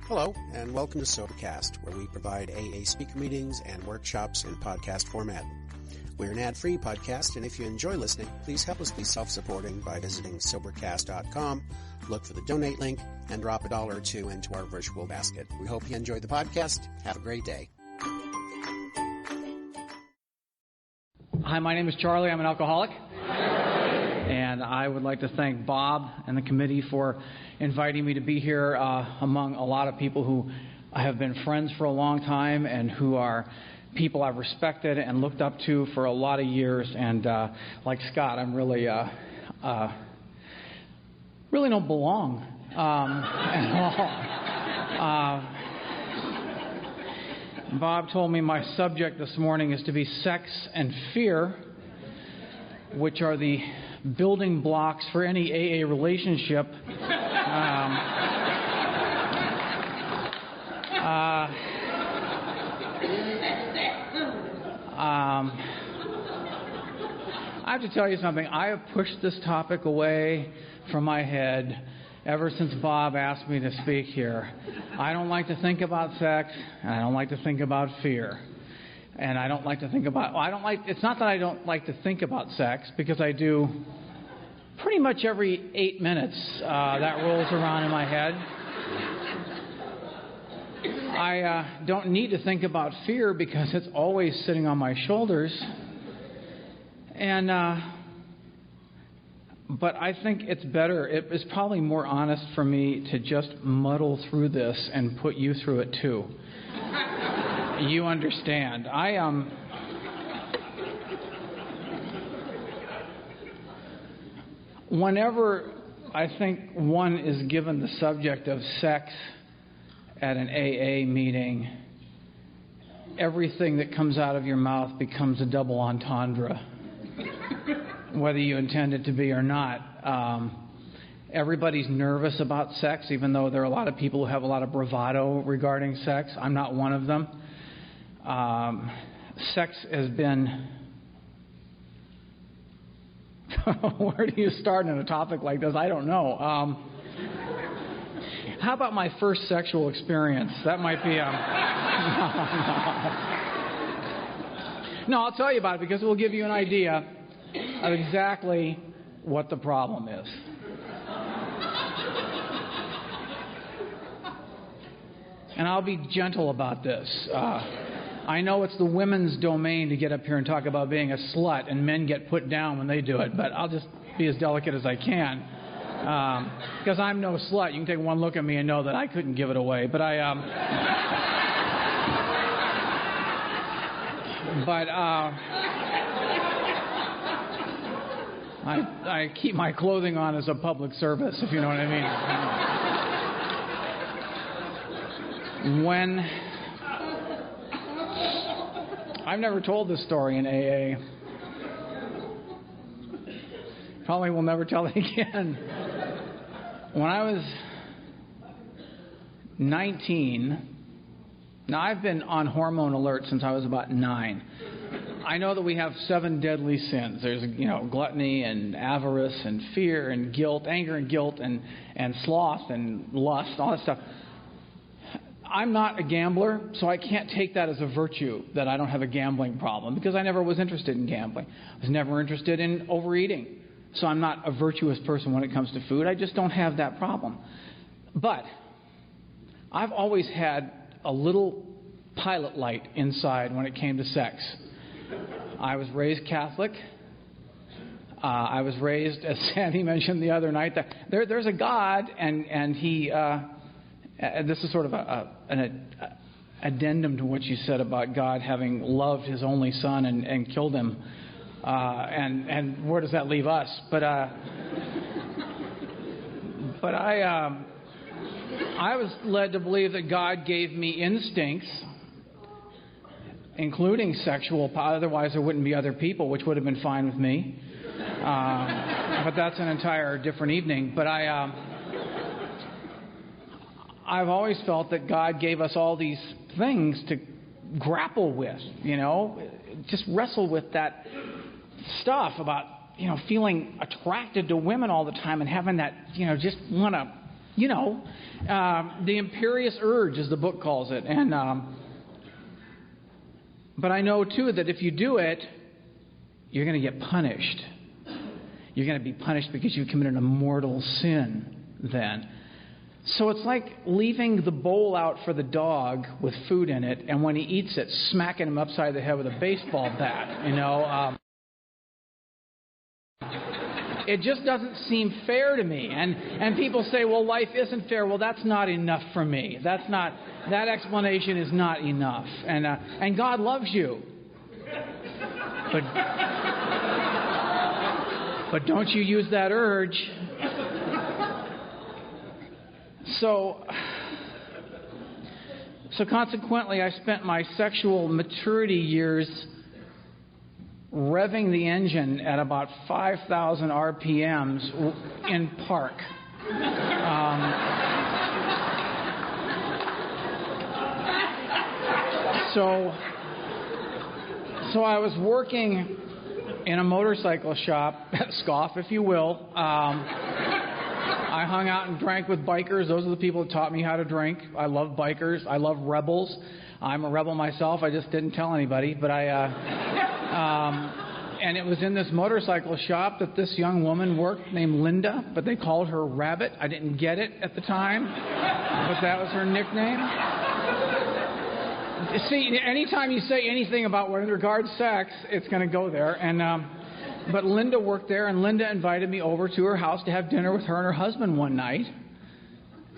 Hello, and welcome to Sobercast, where we provide AA speaker meetings and workshops in podcast format. We're an ad-free podcast, and if you enjoy listening, please help us be self-supporting by visiting Sobercast.com, look for the donate link, and drop $1 or $2 into our virtual basket. We hope you enjoyed the podcast. Have a great day. Hi, my name is Charlie. I'm an alcoholic. And I would like to thank Bob and the committee for inviting me to be here among a lot of people who have been friends for a long time and who are people I've respected and looked up to for a lot of years. And like Scott, I'm really don't belong at all. Bob told me my subject this morning is to be sex and fear, which are the building blocks for any AA relationship. I have to tell you something. I have pushed this topic away from my head ever since Bob asked me to speak here. I don't like to think about sex, and I don't like to think about fear. And I don't like to think about... It's not that I don't like to think about sex, because I do pretty much every 8 minutes that rolls around in my head. I don't need to think about fear because it's always sitting on my shoulders. And but I think it's better. It's probably more honest for me to just muddle through this and put you through it too. You understand. Whenever I think one is given the subject of sex at an AA meeting, everything that comes out of your mouth becomes a double entendre, whether you intend it to be or not. Everybody's nervous about sex, even though there are a lot of people who have a lot of bravado regarding sex. I'm not one of them. Sex has been... Where do you start in a topic like this? I don't know. How about my first sexual experience? That might be... No, I'll tell you about it because it will give you an idea of exactly what the problem is. And I'll be gentle about this. I know it's the women's domain to get up here and talk about being a slut, and men get put down when they do it, but I'll just be as delicate as I can. Because I'm no slut. You can take one look at me and know that I couldn't give it away. But I keep my clothing on as a public service, if you know what I mean. I've never told this story in AA. Probably will never tell it again. When I was 19, now I've been on hormone alert since I was about 9. I know that we have 7 deadly sins. There's, gluttony and avarice and fear and guilt, anger and guilt and sloth and lust, all that stuff. I'm not a gambler, so I can't take that as a virtue that I don't have a gambling problem because I never was interested in gambling. I was never interested in overeating. So I'm not a virtuous person when it comes to food. I just don't have that problem. But I've always had a little pilot light inside when it came to sex. I was raised Catholic. I was raised, as Sandy mentioned the other night, that there's a God, and he... this is sort of an addendum to what you said about God having loved His only Son and killed Him. And where does that leave us? But I was led to believe that God gave me instincts, including sexual. Otherwise, there wouldn't be other people, which would have been fine with me. But that's an entire different evening. But I've always felt that God gave us all these things to grapple with, just wrestle with that stuff about, feeling attracted to women all the time and having that, just want to The imperious urge, as the book calls it. And but I know, too, that if you do it, you're going to get punished. You're going to be punished because you committed a mortal sin then. So it's like leaving the bowl out for the dog with food in it, and when he eats it, smacking him upside the head with a baseball bat, It just doesn't seem fair to me. And people say, well, life isn't fair. Well, that's not enough for me. That explanation is not enough. And God loves you. But don't you use that urge. So consequently, I spent my sexual maturity years revving the engine at about 5,000 RPMs in park. So I was working in a motorcycle shop, scoff if you will. I hung out and drank with bikers. Those are the people that taught me how to drink. I love bikers. I love rebels. I'm a rebel myself. I just didn't tell anybody. But and it was in this motorcycle shop that this young woman worked named Linda, but they called her Rabbit. I didn't get it at the time, but that was her nickname. See, anytime you say anything about what regards sex, it's going to go there. But Linda worked there, and Linda invited me over to her house to have dinner with her and her husband one night.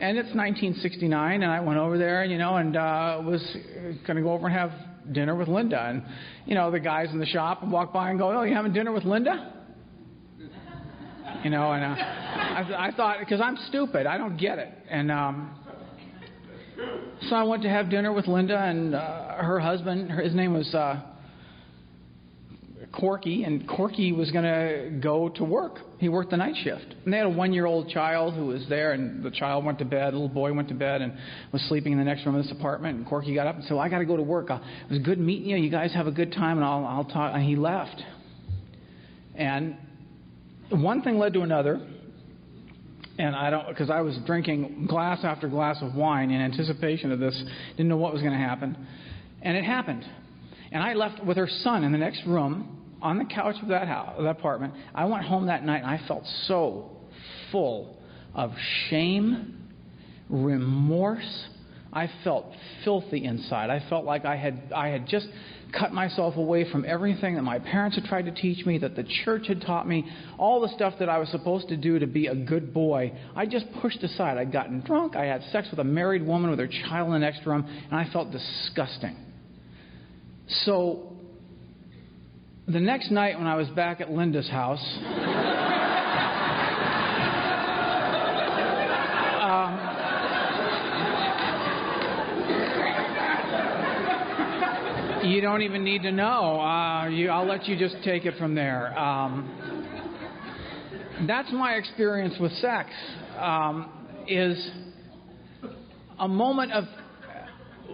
And it's 1969, and I went over there, and was going to go over and have dinner with Linda. And, the guys in the shop would walk by and go, oh, you having dinner with Linda? I thought, because I'm stupid, I don't get it. And so I went to have dinner with Linda and her husband. His name was Corky, and Corky was going to go to work. He worked the night shift. And they had a 1-year-old child who was there, and the child went to bed, the little boy went to bed and was sleeping in the next room of this apartment. And Corky got up and said, well, I got to go to work. It was good meeting you. You guys have a good time, and I'll talk. And he left. And one thing led to another. And because I was drinking glass after glass of wine in anticipation of this, didn't know what was going to happen. And it happened. And I left with her son in the next room on the couch of that apartment. I went home that night and I felt so full of shame, remorse. I felt filthy inside. I felt like I had just cut myself away from everything that my parents had tried to teach me, that the church had taught me, all the stuff that I was supposed to do to be a good boy. I just pushed aside. I'd gotten drunk. I had sex with a married woman with her child in the next room, and I felt disgusting. So the next night when I was back at Linda's house, you don't even need to know. I'll let you just take it from there. That's my experience with sex, is a moment of...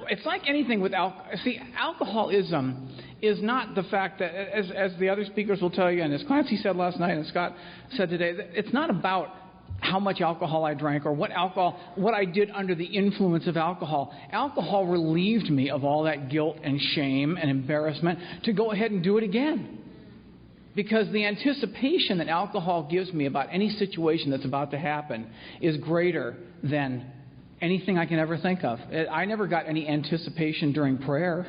It's like anything with alcohol. See, alcoholism is not the fact that, as the other speakers will tell you, and as Clancy said last night and Scott said today, it's not about how much alcohol I drank or what I did under the influence of alcohol. Alcohol relieved me of all that guilt and shame and embarrassment to go ahead and do it again. Because the anticipation that alcohol gives me about any situation that's about to happen is greater than anything I can ever think of. I never got any anticipation during prayer,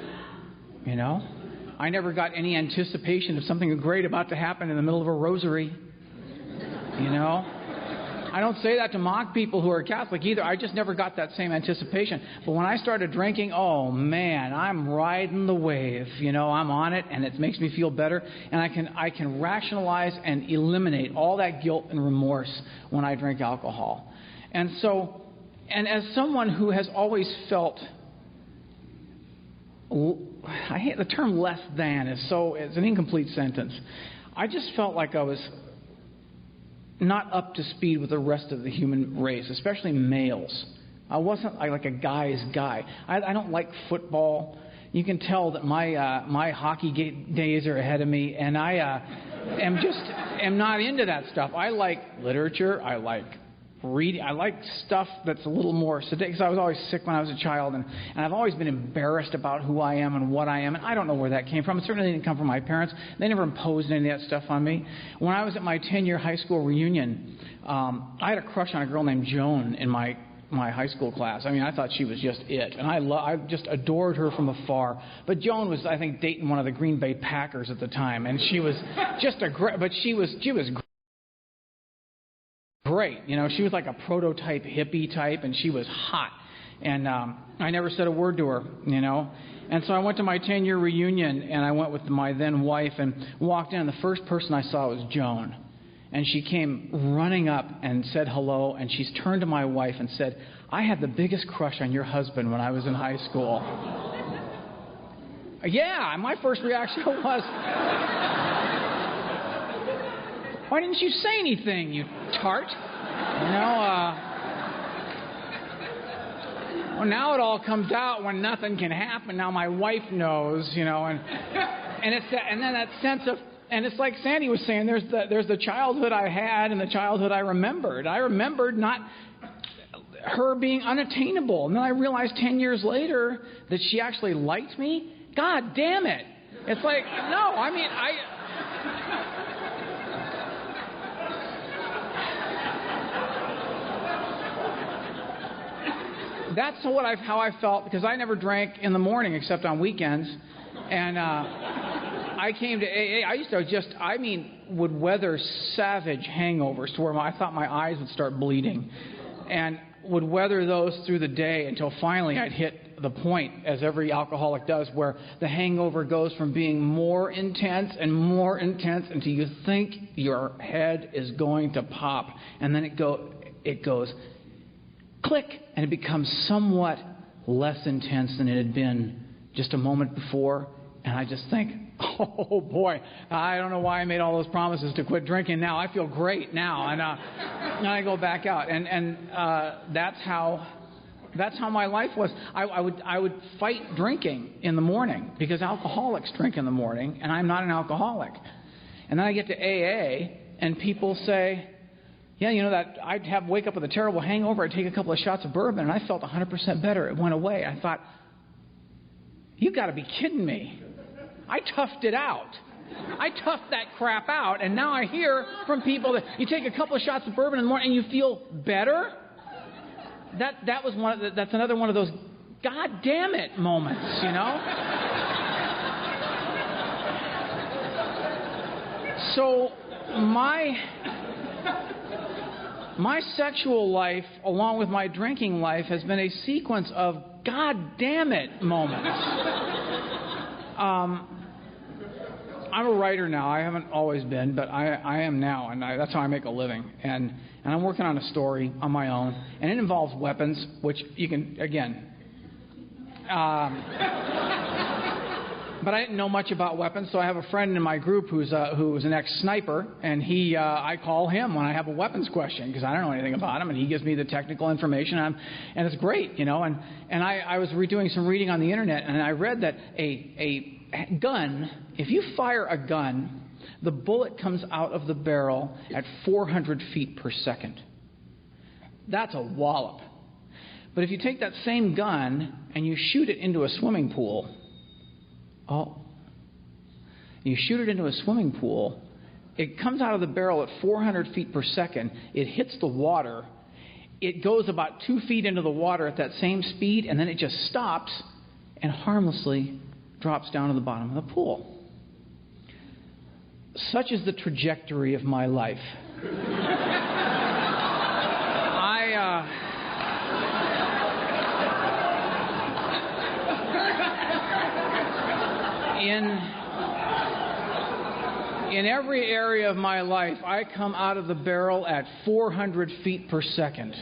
I never got any anticipation of something great about to happen in the middle of a rosary, I don't say that to mock people who are Catholic either. I just never got that same anticipation. But when I started drinking, oh man, I'm riding the wave. I'm on it, and it makes me feel better. And I can rationalize and eliminate all that guilt and remorse when I drink alcohol. And as someone who has always felt, I hate the term less than, it's an incomplete sentence. I just felt like I was not up to speed with the rest of the human race, especially males. I wasn't like a guy's guy. I don't like football. You can tell that my hockey days are ahead of me, and I am not into that stuff. I like literature. I like reading. I like stuff that's a little more sedate, because I was always sick when I was a child, and I've always been embarrassed about who I am and what I am, and I don't know where that came from. It certainly didn't come from my parents. They never imposed any of that stuff on me. When I was at my 10-year high school reunion, I had a crush on a girl named Joan in my high school class. I mean, I thought she was just it, and I just adored her from afar. But Joan was, I think, dating one of the Green Bay Packers at the time, and she was just but she was great. You know, she was like a prototype hippie type, and she was hot. And I never said a word to her, you know. And so I went to my 10-year reunion, and I went with my then wife and walked in, and the first person I saw was Joan. And she came running up and said hello, and she's turned to my wife and said, "I had the biggest crush on your husband when I was in high school." Yeah, my first reaction was, "Why didn't you say anything, you tart?" You know, well, now it all comes out when nothing can happen. Now my wife knows, you know, and it's that, and then that sense of, and it's like Sandy was saying, there's the childhood I had and the childhood I remembered. I remembered not her being unattainable, and then I realized 10 years later that she actually liked me. God damn it! It's like, no, I mean, that's how I felt, because I never drank in the morning except on weekends, and I came to AA. I used to would weather savage hangovers to where I thought my eyes would start bleeding, and would weather those through the day until finally I'd hit the point, as every alcoholic does, where the hangover goes from being more intense and more intense until you think your head is going to pop, and then it goes click, and it becomes somewhat less intense than it had been just a moment before, and I just think, oh boy, I don't know why I made all those promises to quit drinking. Now I feel great now, and I go back out, and that's how my life was. I would fight drinking in the morning, because alcoholics drink in the morning, and I'm not an alcoholic. And then I get to AA, and people say, yeah, you know, that I'd wake up with a terrible hangover, I'd take a couple of shots of bourbon, and I felt 100% better. It went away. I thought, you've got to be kidding me. I toughed it out. I toughed that crap out, and now I hear from people that you take a couple of shots of bourbon in the morning and you feel better. That's another one of those God damn it moments, you know. So my sexual life, along with my drinking life, has been a sequence of God damn it moments. I'm a writer now. I haven't always been, but I am now, and that's how I make a living. And I'm working on a story on my own, and it involves weapons, which you can, again. But I didn't know much about weapons, so I have a friend in my group who's an ex-sniper, and I call him when I have a weapons question, because I don't know anything about him, and he gives me the technical information, and it's great, you know. And I was doing some reading on the internet, and I read that a gun, if you fire a gun, the bullet comes out of the barrel at 400 feet per second. That's a wallop. But if you take that same gun and you shoot it into a swimming pool, you shoot it into a swimming pool, it comes out of the barrel at 400 feet per second, it hits the water, it goes about 2 feet into the water at that same speed, and then it just stops and harmlessly drops down to the bottom of the pool. Such is the trajectory of my life. In every area of my life, I come out of the barrel at 400 feet per second.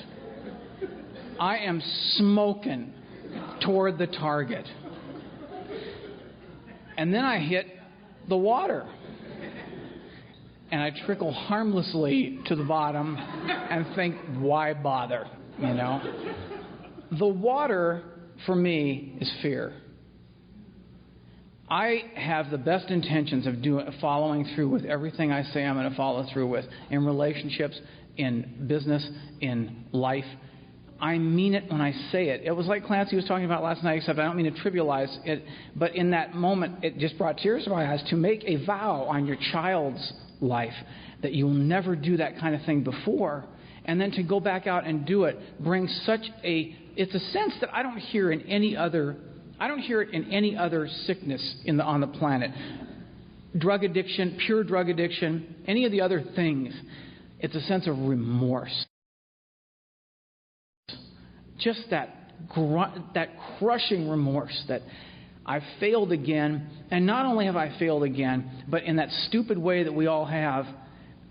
I am smoking toward the target. And then I hit the water. And I trickle harmlessly to the bottom and think, why bother? You know? The water, for me, is fear. I have the best intentions of following through with everything I say I'm going to follow through with in relationships, in business, in life. I mean it when I say it. It was like Clancy was talking about last night, except I don't mean to trivialize it, but in that moment it just brought tears to my eyes to make a vow on your child's life that you will never do that kind of thing before, and then to go back out and do it brings it's a sense that I don't hear in any other. I don't hear it in any other sickness on the planet. Drug addiction, pure drug addiction, any of the other things. It's a sense of remorse. Just that crushing remorse that I've failed again. And not only have I failed again, but in that stupid way that we all have,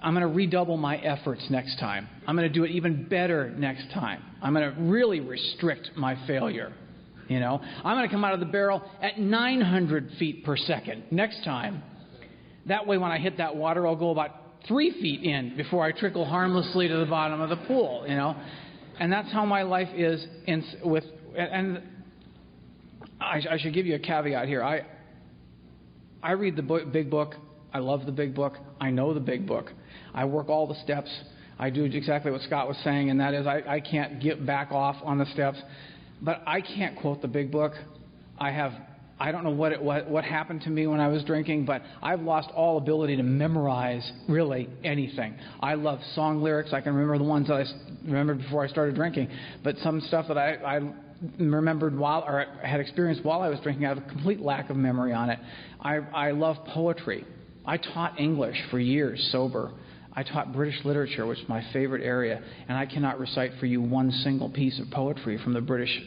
I'm going to redouble my efforts next time. I'm going to do it even better next time. I'm going to really restrict my failure. I'm going to come out of the barrel at 900 feet per second next time. That way when I hit that water, I'll go about 3 feet in before I trickle harmlessly to the bottom of the pool, And that's how my life is. And I should give you a caveat here. I read the big book. I love the big book. I know the big book. I work all the steps. I do exactly what Scott was saying, and that is I can't get back off on the steps. But I can't quote the big book. I don't know what happened to me when I was drinking, but I've lost all ability to memorize really anything. I love song lyrics. I can remember the ones that I remembered before I started drinking. But some stuff that I remembered had experienced while I was drinking, I have a complete lack of memory on it. I love poetry. I taught English for years sober. I taught British literature, which is my favorite area, and I cannot recite for you one single piece of poetry from the British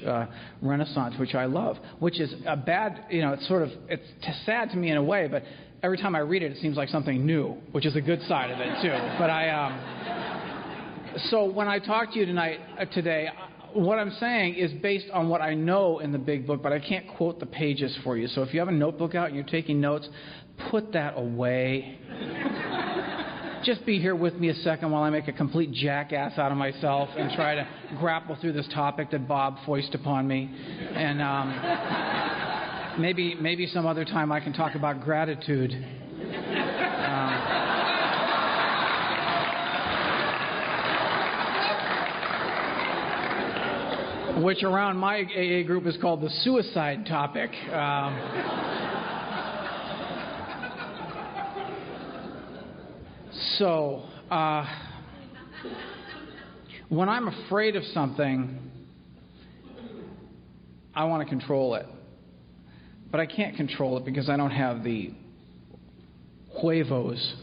Renaissance, which I love, which is a bad, it's sad to me in a way, but every time I read it, it seems like something new, which is a good side of it, too. But so when I talk to you today, what I'm saying is based on what I know in the big book, but I can't quote the pages for you. So if you have a notebook out and you're taking notes, put that away. Just be here with me a second while I make a complete jackass out of myself and try to grapple through this topic that Bob foisted upon me. And maybe some other time I can talk about gratitude. Which around my AA group is called the suicide topic. So, when I'm afraid of something, I want to control it. But I can't control it because I don't have the huevos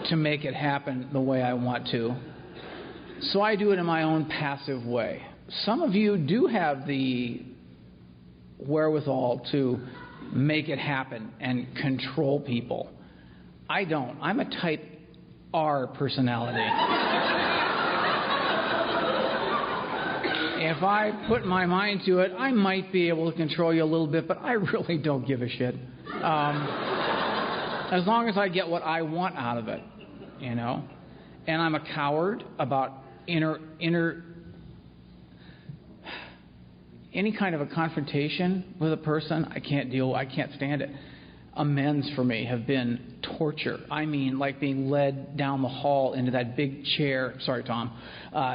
to make it happen the way I want to. So I do it in my own passive way. Some of you do have the wherewithal to make it happen and control people. I don't. I'm a type R personality. If I put my mind to it, I might be able to control you a little bit, but I really don't give a shit. As long as I get what I want out of it, And I'm a coward about any kind of a confrontation with a person. I can't stand it. Amends for me have been torture. I mean, like being led down the hall into that big chair. Sorry, Tom.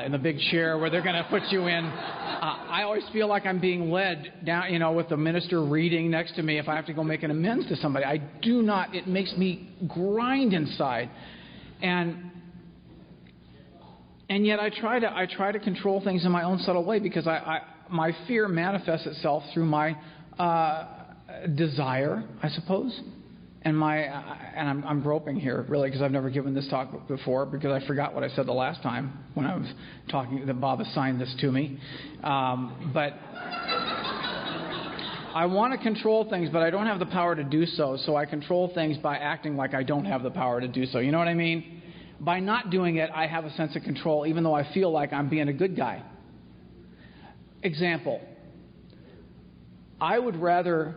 In the big chair where they're going to put you in. I always feel like I'm being led down, with the minister reading next to me if I have to go make an amends to somebody. I do not. It makes me grind inside. And yet I try to control things in my own subtle way because my fear manifests itself through my desire, I suppose, and I'm groping here really because I've never given this talk before because I forgot what I said the last time when I was talking that Bob assigned this to me. But I want to control things, but I don't have the power to do so. So I control things by acting like I don't have the power to do so. You know what I mean? By not doing it, I have a sense of control, even though I feel like I'm being a good guy. Example. I would rather.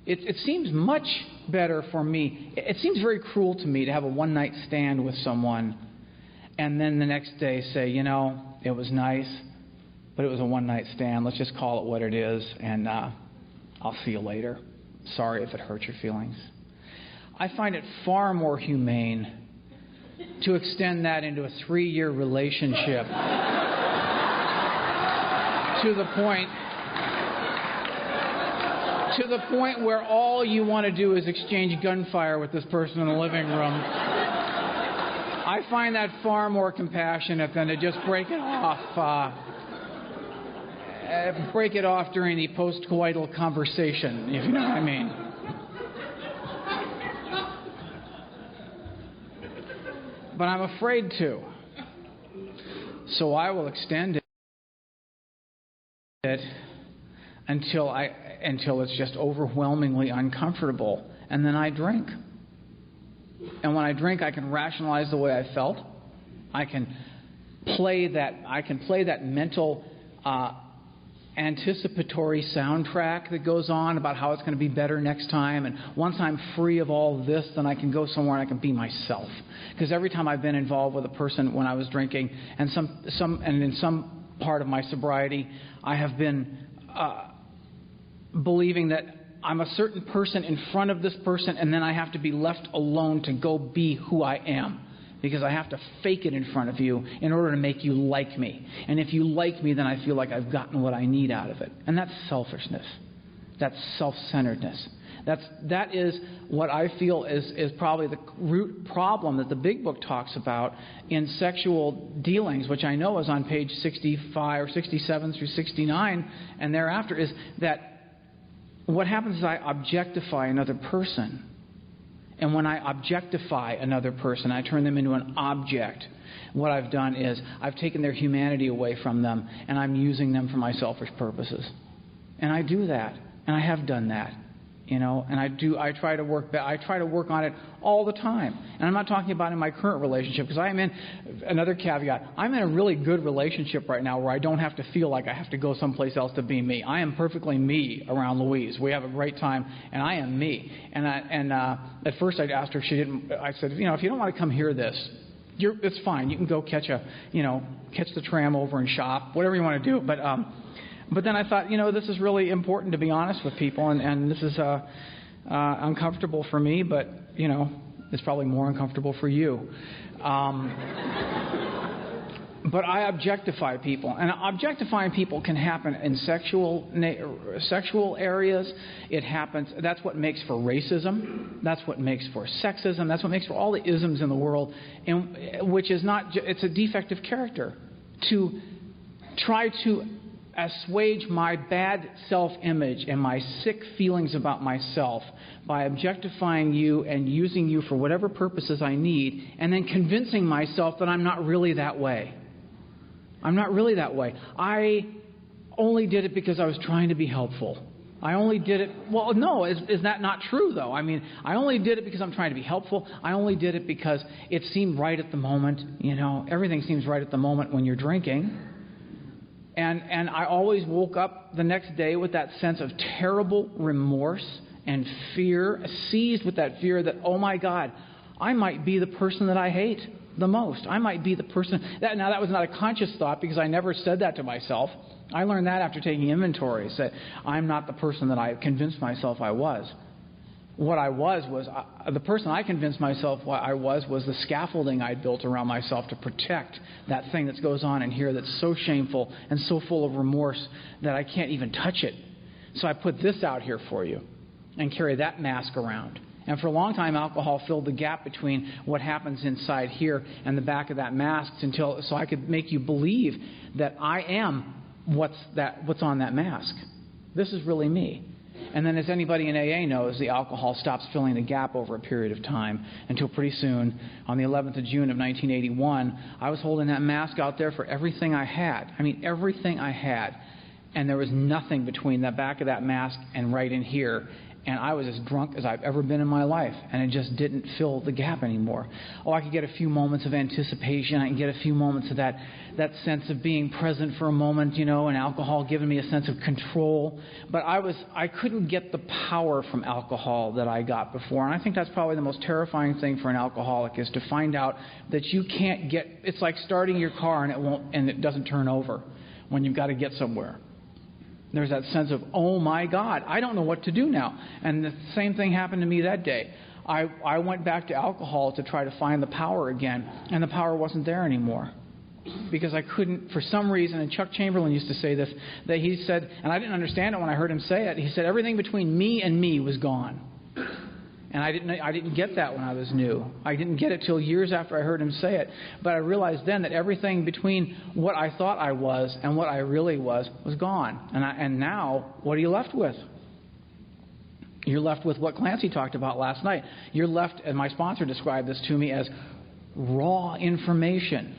It seems much better for me. It seems very cruel to me to have a one-night stand with someone and then the next day say, it was nice, but it was a one-night stand. Let's just call it what it is, and I'll see you later. Sorry if it hurt your feelings. I find it far more humane to extend that into a 3-year relationship to the point where all you want to do is exchange gunfire with this person in the living room. I find that far more compassionate than to just break it off during the post-coital conversation, if you know what I mean. But I'm afraid to. So I will extend it until it's just overwhelmingly uncomfortable, and then I drink. And when I drink, I can rationalize the way I felt. I can play that mental anticipatory soundtrack that goes on about how it's going to be better next time. And once I'm free of all this, then I can go somewhere and I can be myself. Because every time I've been involved with a person when I was drinking, and in some part of my sobriety, I have been believing that I'm a certain person in front of this person, and then I have to be left alone to go be who I am. Because I have to fake it in front of you in order to make you like me. And if you like me, then I feel like I've gotten what I need out of it. And that's selfishness. That's self-centeredness. That is what I feel is probably the root problem that the Big Book talks about in sexual dealings, which I know is on page 65 or 67 through 69 and thereafter, is that what happens is I objectify another person. And when I objectify another person, I turn them into an object. What I've done is I've taken their humanity away from them, and I'm using them for my selfish purposes. And I do that, and I have done that, and I try to work on it all the time. And I'm not talking about in my current relationship, because I am in another caveat. I'm in a really good relationship right now where I don't have to feel like I have to go someplace else to be me. I am perfectly me around Louise. We have a great time, and I am me. And at first I asked her if she didn't. I said, if you don't want to come hear this, it's fine. You can go catch the tram over and shop, whatever you want to do. But then I thought, this is really important to be honest with people, and this is uncomfortable for me, but, it's probably more uncomfortable for you. But I objectify people, and objectifying people can happen in sexual areas. It happens. That's what makes for racism. That's what makes for sexism. That's what makes for all the isms in the world, which is not. It's a defective character to try to assuage my bad self-image and my sick feelings about myself by objectifying you and using you for whatever purposes I need, and then convincing myself that I'm not really that way. I'm not really that way. I only did it because I was trying to be helpful. I only did it... Well, no, is that not true, though? I mean, I only did it because I'm trying to be helpful. I only did it because it seemed right at the moment. Everything seems right at the moment when you're drinking. And I always woke up the next day with that sense of terrible remorse and fear, seized with that fear that, oh my God, I might be the person that I hate the most. I might be the person... Now, that was not a conscious thought because I never said that to myself. I learned that after taking inventories, that I'm not the person that I convinced myself I was. What I was the person I convinced myself I was the scaffolding I built around myself to protect that thing that goes on in here that's so shameful and so full of remorse that I can't even touch it. So I put this out here for you and carry that mask around. And for a long time, alcohol filled the gap between what happens inside here and the back of that mask so I could make you believe that I am what's on that mask. This is really me. And then, as anybody in AA knows, the alcohol stops filling the gap over a period of time until pretty soon, on the 11th of June of 1981, I was holding that mask out there for everything I had. I mean, everything I had. And there was nothing between the back of that mask and right in here. And I was as drunk as I've ever been in my life. And it just didn't fill the gap anymore. Oh, I could get a few moments of anticipation. I can get a few moments of that sense of being present for a moment, and alcohol giving me a sense of control. But I couldn't get the power from alcohol that I got before. And I think that's probably the most terrifying thing for an alcoholic, is to find out that you can't get... It's like starting your car and it doesn't turn over when you've got to get somewhere. There's that sense of, oh my God, I don't know what to do now. And the same thing happened to me that day. I went back to alcohol to try to find the power again, and the power wasn't there anymore. Because I couldn't, for some reason, and Chuck Chamberlain used to say this, that he said, and I didn't understand it when I heard him say it, he said everything between me and me was gone. And I didn't get that when I was new. I didn't get it till years after I heard him say it. But I realized then that everything between what I thought I was and what I really was gone. And now, what are you left with? You're left with what Clancy talked about last night. You're left, and my sponsor described this to me as raw information,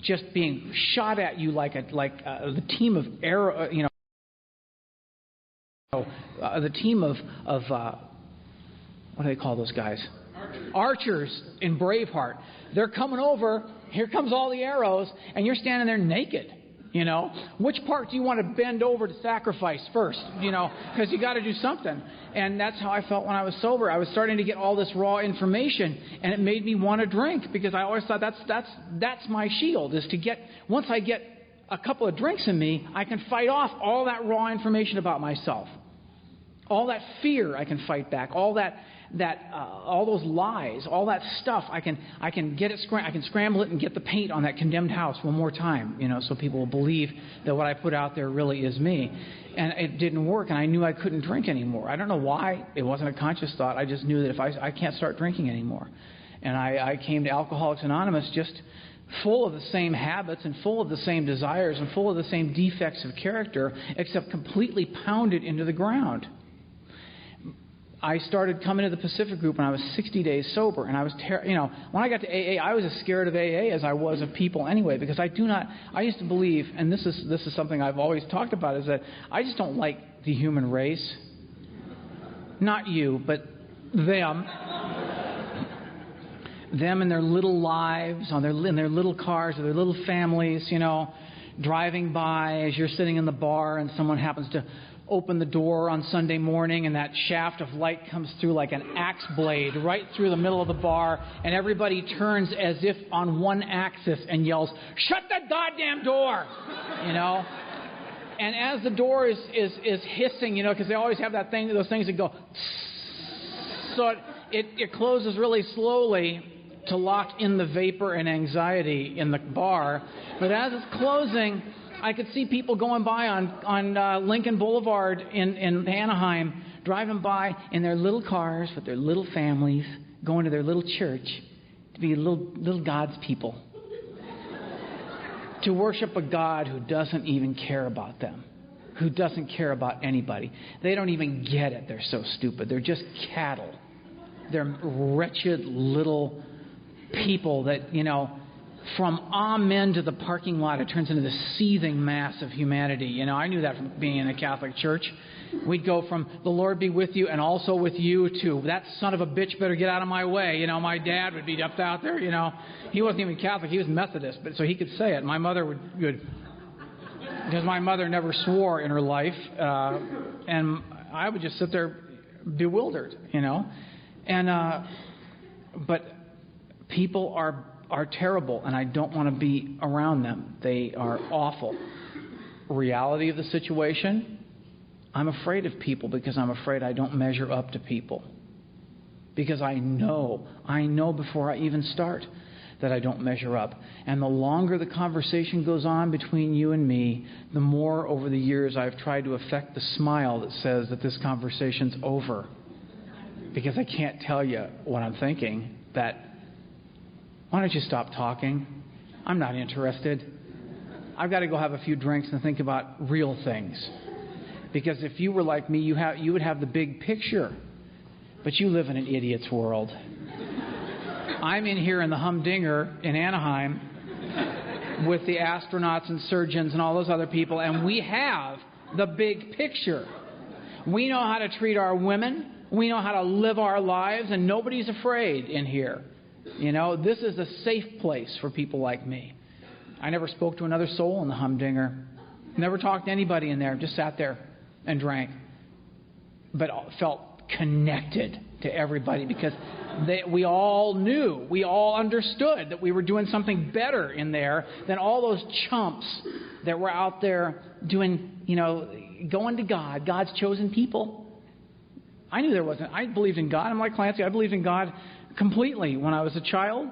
just being shot at you like the team of arrow, the team of what do they call those guys? Archers in Braveheart. They're coming over. Here comes all the arrows, and you're standing there naked. Which part do you want to bend over to sacrifice first? Because you got to do something. And that's how I felt when I was sober. I was starting to get all this raw information, and it made me want to drink because I always thought that's my shield. Is to get, once I get a couple of drinks in me, I can fight off all that raw information about myself, all that fear. I can fight back all that all those lies, all that stuff. I can get it. I can scramble it and get the paint on that condemned house one more time, so people will believe that what I put out there really is me. And it didn't work, and I knew I couldn't drink anymore. I don't know why. It wasn't a conscious thought. I just knew that if I can't start drinking anymore. And I came to Alcoholics Anonymous just full of the same habits and full of the same desires and full of the same defects of character, except completely pounded into the ground. I started coming to the Pacific Group when I was 60 days sober, and I was, when I got to AA, I was as scared of AA as I was of people anyway, because I used to believe, and this is something I've always talked about, is that I just don't like the human race. Not you, but them. Them and their little lives, in their little cars, or their little families, driving by as you're sitting in the bar and someone happens to open the door on Sunday morning and that shaft of light comes through like an axe blade right through the middle of the bar, and everybody turns as if on one axis and yells, "Shut that goddamn door!" And as the door is hissing, because they always have those things that go, so it closes really slowly to lock in the vapor and anxiety in the bar. But as it's closing, I could see people going by on Lincoln Boulevard in Anaheim, driving by in their little cars with their little families, going to their little church to be little God's people, to worship a God who doesn't even care about them, who doesn't care about anybody. They don't even get it. They're so stupid. They're just cattle. They're wretched little people that, from amen to the parking lot, it turns into this seething mass of humanity. I knew that from being in a Catholic church. We'd go from the Lord be with you and also with you to that son of a bitch better get out of my way. My dad would be up out there. He wasn't even Catholic. He was Methodist, but so he could say it. My mother would because my mother never swore in her life. And I would just sit there bewildered, But people are terrible, and I don't want to be around them. They are awful. Reality of the situation, I'm afraid of people because I'm afraid I don't measure up to people. Because I know before I even start that I don't measure up. And the longer the conversation goes on between you and me, the more over the years I've tried to affect the smile that says that this conversation's over. Because I can't tell you what I'm thinking, that why don't you stop talking? I'm not interested. I've got to go have a few drinks and think about real things. Because if you were like me, you would have the big picture. But you live in an idiot's world. I'm in here in the humdinger in Anaheim with the astronauts and surgeons and all those other people, and we have the big picture. We know how to treat our women. We know how to live our lives, and nobody's afraid in here. This is a safe place for people like me. I never spoke to another soul in the humdinger. Never talked to anybody in there. Just sat there and drank. But felt connected to everybody because we all knew, we all understood that we were doing something better in there than all those chumps that were out there doing, going to God, God's chosen people. I knew there wasn't. I believed in God. I'm like Clancy. I believed in God completely when I was a child.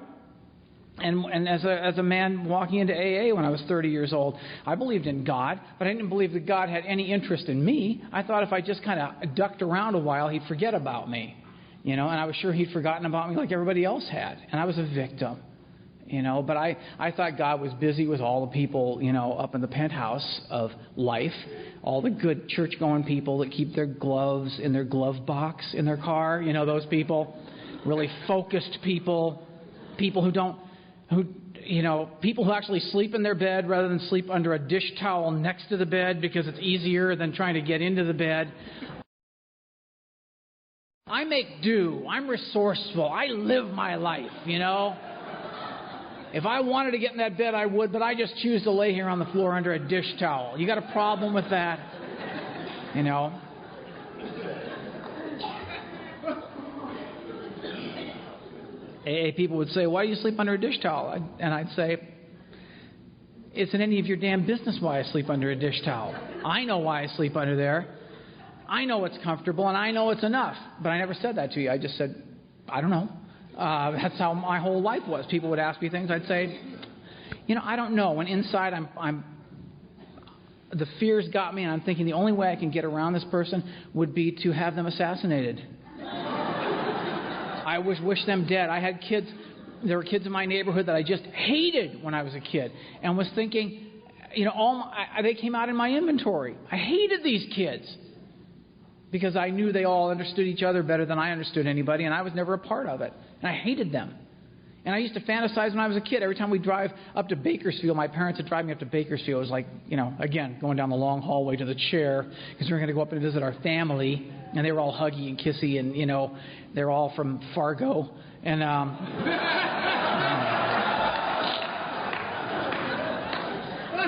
And as a man walking into AA when I was 30 years old, I believed in God, but I didn't believe that God had any interest in me. I thought if I just kind of ducked around a while, He'd forget about me, and I was sure He'd forgotten about me like everybody else had, and I was a victim, But I thought God was busy with all the people, up in the penthouse of life, all the good church-going people that keep their gloves in their glove box in their car, those people, really focused people people who actually sleep in their bed rather than sleep under a dish towel next to the bed because it's easier than trying to get into the bed. I make do. I'm resourceful. I live my life, If I wanted to get in that bed, I would, but I just choose to lay here on the floor under a dish towel. You got a problem with that? AA people would say, why do you sleep under a dish towel? And I'd say, it's in any of your damn business why I sleep under a dish towel. I know why I sleep under there. I know it's comfortable, and I know it's enough. But I never said that to you. I just said, I don't know. That's how my whole life was. People would ask me things. I'd say, I don't know. When inside the fears got me, and I'm thinking the only way I can get around this person would be to have them assassinated. I wish them dead. I had kids. There were kids in my neighborhood that I just hated when I was a kid, and was thinking, they came out in my inventory. I hated these kids because I knew they all understood each other better than I understood anybody, and I was never a part of it. And I hated them. And I used to fantasize when I was a kid. Every time we drive up to Bakersfield, my parents would drive me up to Bakersfield. It was like, again, going down the long hallway to the chair because we were going to go up and visit our family. And they were all huggy and kissy, and, they're all from Fargo. And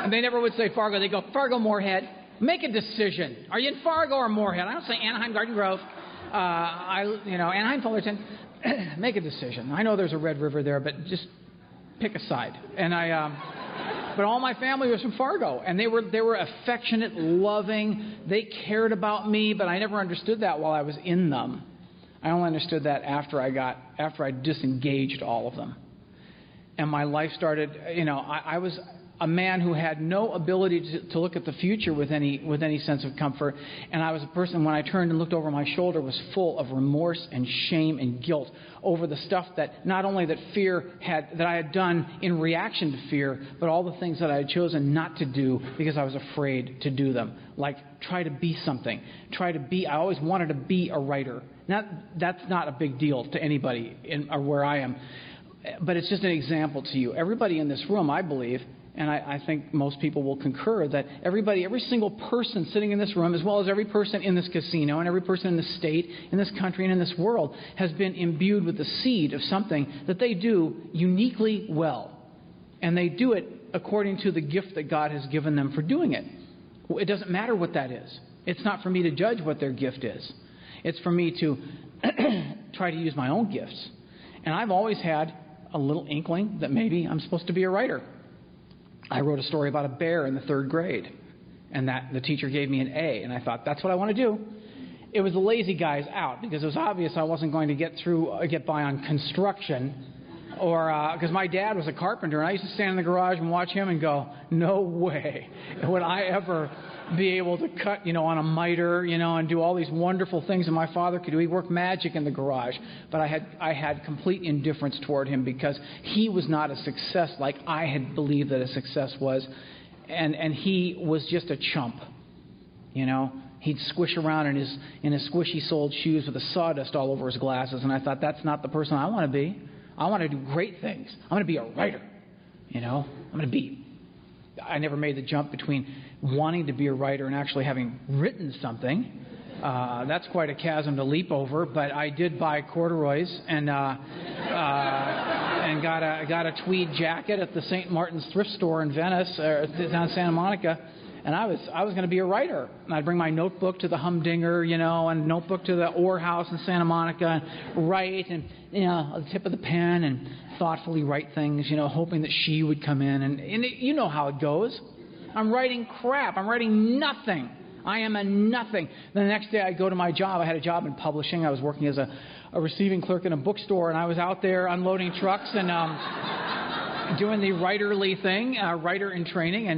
and they never would say Fargo. They go, Fargo, Moorhead. Make a decision. Are you in Fargo or Moorhead? I don't say Anaheim, Garden Grove. Anaheim, Fullerton. Make a decision. I know there's a Red River there, but just pick a side. And but all my family was from Fargo, and they were affectionate, loving. They cared about me, but I never understood that while I was in them. I only understood that after I disengaged all of them, and my life started. I was a man who had no ability to look at the future with any sense of comfort. And I was a person, when I turned and looked over my shoulder, was full of remorse and shame and guilt over the stuff that not only that I had done in reaction to fear, but all the things that I had chosen not to do because I was afraid to do them. Like try to be something. I always wanted to be a writer. That's not a big deal to anybody or where I am. But it's just an example to you. Everybody in this room, I believe, and I think most people will concur that every single person sitting in this room, as well as every person in this casino and every person in this state, in this country, and in this world, has been imbued with the seed of something that they do uniquely well. And they do it according to the gift that God has given them for doing it. It doesn't matter what that is. It's not for me to judge what their gift is. It's for me to try to use my own gifts. And I've always had a little inkling that maybe I'm supposed to be a writer. I wrote a story about a bear in the 3rd grade, and that the teacher gave me an A, and I thought, that's what I want to do. It was the lazy guys out, because it was obvious I wasn't going to get by on construction, or because my dad was a carpenter, and I used to stand in the garage and watch him and go, no way would I ever be able to cut, on a miter, and do all these wonderful things that my father could do. He worked magic in the garage. But I had complete indifference toward him because he was not a success like I had believed that a success was. And he was just a chump, He'd squish around in his squishy-soled shoes with the sawdust all over his glasses. And I thought, that's not the person I want to be. I want to do great things. I'm going to be a writer, I never made the jump between wanting to be a writer and actually having written something. That's quite a chasm to leap over, but I did buy corduroys and got a tweed jacket at the St. Martin's thrift store in Venice, down Santa Monica, and I was going to be a writer. And I'd bring my notebook to the Humdinger, and notebook to the Orr House in Santa Monica, and write, and the tip of the pen, and thoughtfully write things, hoping that she would come in, and how it goes. I'm writing crap. I'm writing nothing. I am a nothing. The next day I go to my job. I had a job in publishing. I was working as a receiving clerk in a bookstore, and I was out there unloading trucks and doing the writerly thing, writer in training,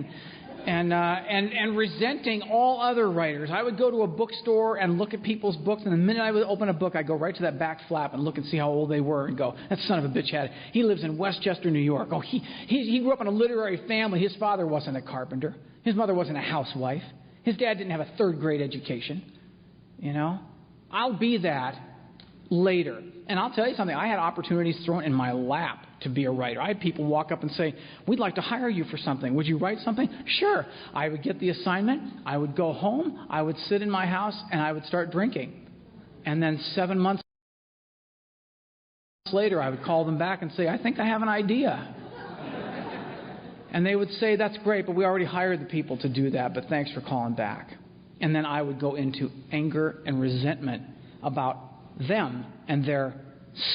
and resenting all other writers. I would go to a bookstore and look at people's books, and the minute I would open a book, I'd go right to that back flap and look and see how old they were and go, that son of a bitch had it. He lives in Westchester, New York. Oh, he grew up in a literary family. His father wasn't a carpenter. His mother wasn't a housewife. His dad didn't have a third-grade education. You know? I'll be that later. And I'll tell you something. I had opportunities thrown in my lap to be a writer. I had people walk up and say, we'd like to hire you for something. Would you write something? Sure. I would get the assignment. I would go home. I would sit in my house, and I would start drinking. And then 7 months later, I would call them back and say, I think I have an idea. And they would say, that's great, but we already hired the people to do that, but thanks for calling back. And then I would go into anger and resentment about them and their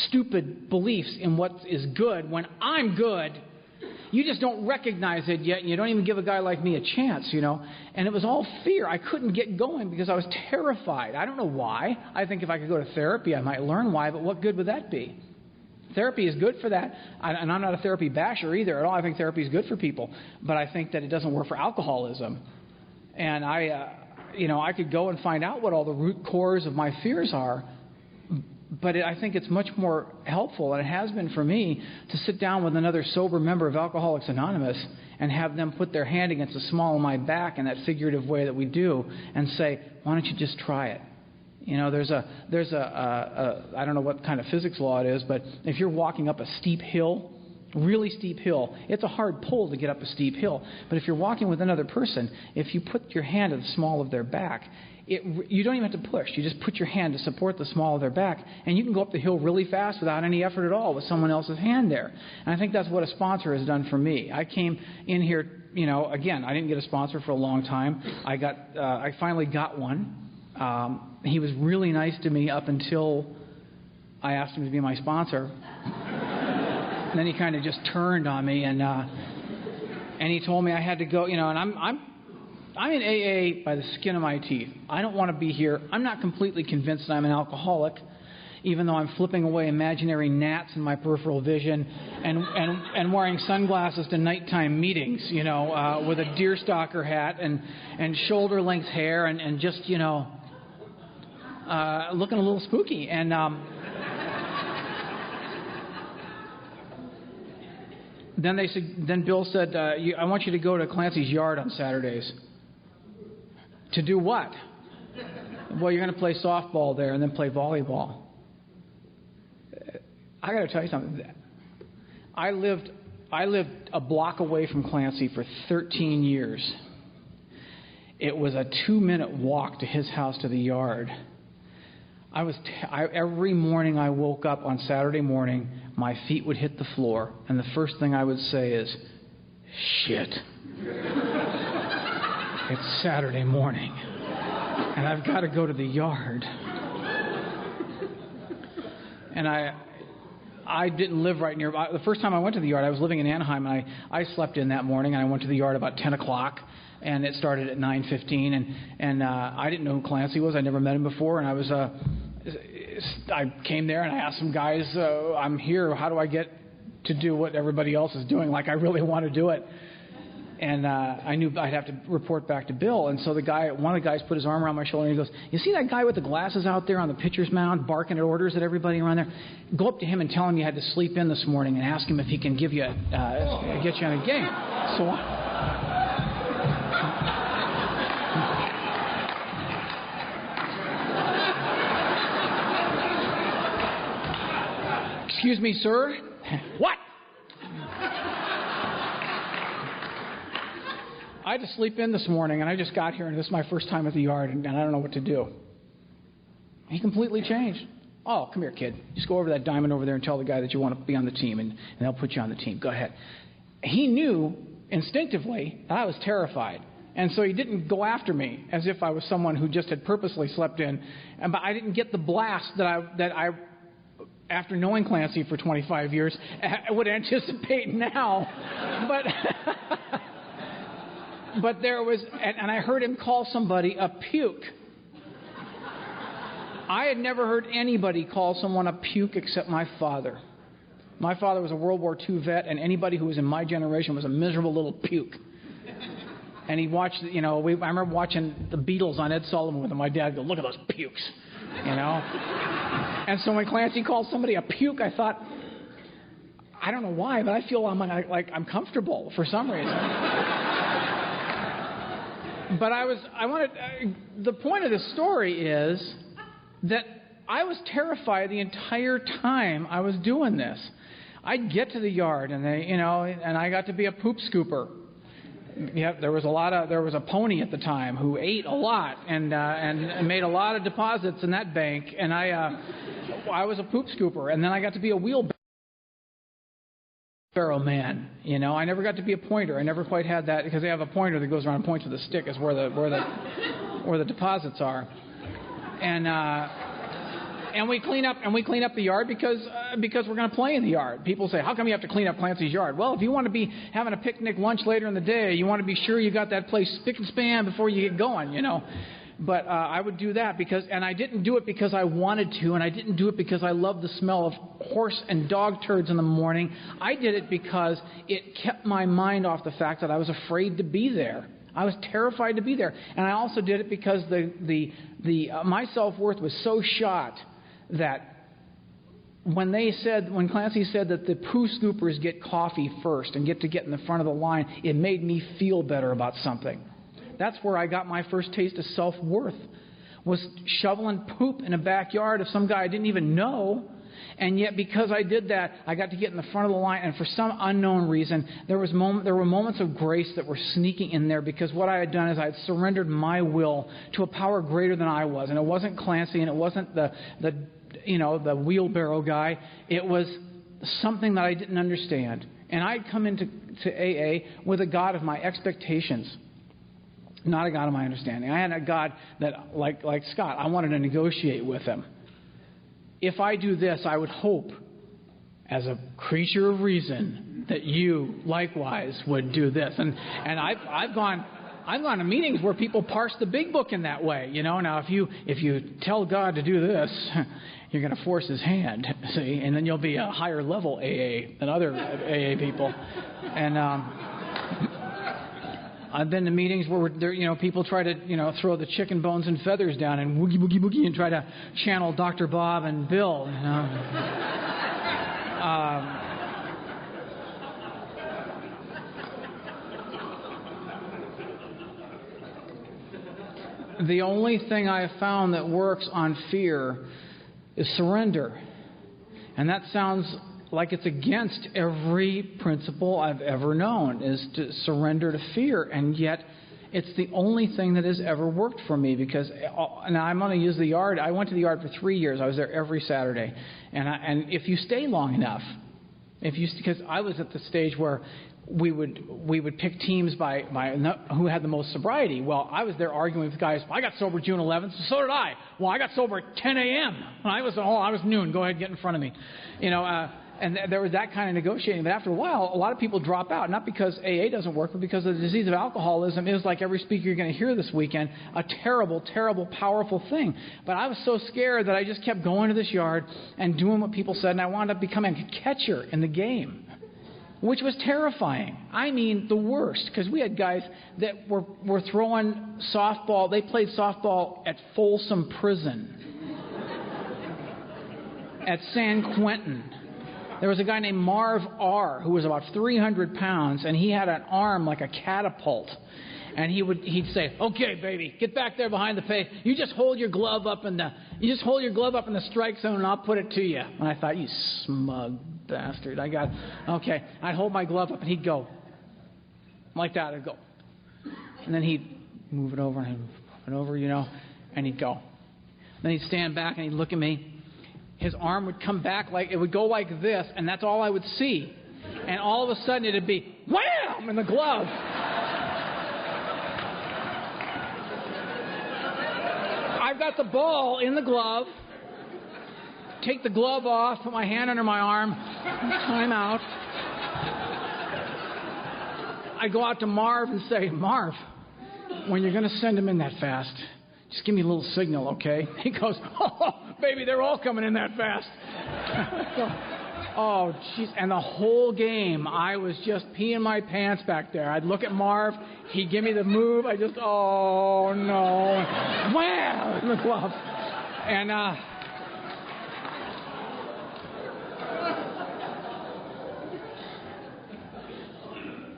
stupid beliefs in what is good when I'm good. You just don't recognize it yet, and you don't even give a guy like me a chance, you know. And it was all fear. I couldn't get going because I was terrified. I don't know why. I think if I could go to therapy, I might learn why, but what good would that be? Therapy is good for that, and I'm not a therapy basher either at all. I think therapy is good for people, but I think that it doesn't work for alcoholism. And I could go and find out what all the root cores of my fears are, but I think it's much more helpful, and it has been for me, to sit down with another sober member of Alcoholics Anonymous and have them put their hand against the small of my back in that figurative way that we do and say, why don't you just try it? You know, there's a I don't know what kind of physics law it is, but if you're walking up a steep hill, really steep hill, it's a hard pull to get up a steep hill. But if you're walking with another person, if you put your hand at the small of their back, you don't even have to push. You just put your hand to support the small of their back, and you can go up the hill really fast without any effort at all with someone else's hand there. And I think that's what a sponsor has done for me. I came in here, you know, again, I didn't get a sponsor for a long time. I finally got one. He was really nice to me up until I asked him to be my sponsor. And then he kind of just turned on me, and he told me I had to go. You know, and I'm in AA by the skin of my teeth. I don't want to be here. I'm not completely convinced that I'm an alcoholic, even though I'm flipping away imaginary gnats in my peripheral vision and wearing sunglasses to nighttime meetings, you know, with a deerstalker hat and shoulder-length hair and just, you know, looking a little spooky. And then Bill said, I want you to go to Clancy's yard on Saturdays. To do what? Well, you're going to play softball there and then play volleyball. I got to tell you something. I lived a block away from Clancy for 13 years. It was a 2-minute walk to his house to the yard. Every morning I woke up on Saturday morning, my feet would hit the floor, and the first thing I would say is, shit. It's Saturday morning, and I've got to go to the yard. And I didn't live right near. The first time I went to the yard, I was living in Anaheim, and I slept in that morning, and I went to the yard about 10 o'clock, and it started at 9:15, and I didn't know who Clancy was. I never met him before, and I came there, and I asked some guys, I'm here, how do I get to do what everybody else is doing? Like, I really want to do it. And I knew I'd have to report back to Bill. And so one of the guys put his arm around my shoulder and he goes, you see that guy with the glasses out there on the pitcher's mound barking at orders at everybody around there? Go up to him and tell him you had to sleep in this morning and ask him if he can get you on a game. So excuse me, sir. What? I had to sleep in this morning, and I just got here, and this is my first time at the yard, and I don't know what to do. He completely changed. Oh, come here, kid. Just go over to that diamond over there and tell the guy that you want to be on the team, and they'll put you on the team. Go ahead. He knew instinctively that I was terrified, and so he didn't go after me as if I was someone who just had purposely slept in. But I didn't get the blast that I after knowing Clancy for 25 years, I would anticipate now. But But there was, and I heard him call somebody a puke. I had never heard anybody call someone a puke except my father. My father was a World War II vet, and anybody who was in my generation was a miserable little puke. And he watched, I remember watching the Beatles on Ed Sullivan with him. My dad would go, look at those pukes, And so when Clancy called somebody a puke, I thought, I don't know why, but I feel I'm comfortable for some reason. But the point of this story is that I was terrified the entire time I was doing this. I'd get to the yard and and I got to be a poop scooper. Yeah, there was a pony at the time who ate a lot and made a lot of deposits in that bank, and I was a poop scooper, and then I got to be a wheelbarrow man. I never got to be a pointer. I never quite had that, because they have a pointer that goes around and points with a stick is where the deposits are, and we clean up the yard because we're going to play in the yard. People say, how come you have to clean up Clancy's yard? Well, if you want to be having a picnic lunch later in the day, you want to be sure you got that place spick and span before you get going, But I would do that and I didn't do it because I wanted to, and I didn't do it because I loved the smell of horse and dog turds in the morning. I did it because it kept my mind off the fact that I was afraid to be there. I was terrified to be there. And I also did it because my self-worth was so shot that when Clancy said that the poo scoopers get coffee first and get in the front of the line, it made me feel better about something. That's where I got my first taste of self-worth, was shoveling poop in a backyard of some guy I didn't even know. And yet, because I did that, I got to get in the front of the line. And for some unknown reason, there were moments of grace that were sneaking in there, because what I had done is I had surrendered my will to a power greater than I was. And it wasn't Clancy, and it wasn't the wheelbarrow guy. It was something that I didn't understand. And I'd come into AA with a God of my expectations, not a God of my understanding. I had a God that, like Scott, I wanted to negotiate with him. If I do this, I would hope, as a creature of reason, that you likewise would do this. And I've gone to meetings where people parse the big book in that way. Now if you tell God to do this, you're going to force His hand, see, and then you'll be a higher level AA than other AA people. And I've been to meetings where people try to throw the chicken bones and feathers down and woogie boogie boogie and try to channel Dr. Bob and Bill. The only thing I have found that works on fear is surrender, and that sounds like it's against every principle I've ever known, is to surrender to fear. And yet it's the only thing that has ever worked for me, because now I'm going to use the yard. I went to the yard for 3 years. I was there every Saturday. And if you stay long enough, because I was at the stage where we would pick teams by who had the most sobriety. Well, I was there arguing with guys. I got sober June 11th, so did I. Well, I got sober at 10 a.m. I was noon. Go ahead, get in front of me. And there was that kind of negotiating. But after a while, a lot of people drop out, not because AA doesn't work, but because the disease of alcoholism is, like every speaker you're going to hear this weekend, a terrible, terrible, powerful thing. But I was so scared that I just kept going to this yard and doing what people said, and I wound up becoming a catcher in the game, which was terrifying. I mean, the worst, because we had guys that were throwing softball. They played softball at Folsom Prison, at San Quentin. There was a guy named Marv R., who was about 300 pounds, and he had an arm like a catapult. And he'd say, "Okay, baby, get back there behind the pay. You just hold your glove up in the strike zone, and I'll put it to you." And I thought, you smug bastard. Okay. I'd hold my glove up, and he'd go like that. I'd go, and then he'd move it over and I'd move it over, and he'd go. Then he'd stand back and he'd look at me. His arm would come back it would go like this, and that's all I would see. And all of a sudden it'd be wham in the glove. I've got the ball in the glove. Take the glove off, put my hand under my arm, time out. I go out to Marv and say, Marv, when you're going to send them in that fast, just give me a little signal, okay? He goes, oh, baby, they're all coming in that fast. Oh, jeez. And the whole game, I was just peeing my pants back there. I'd look at Marv. He'd give me the move. I just, oh, no. Wham! In the glove. And,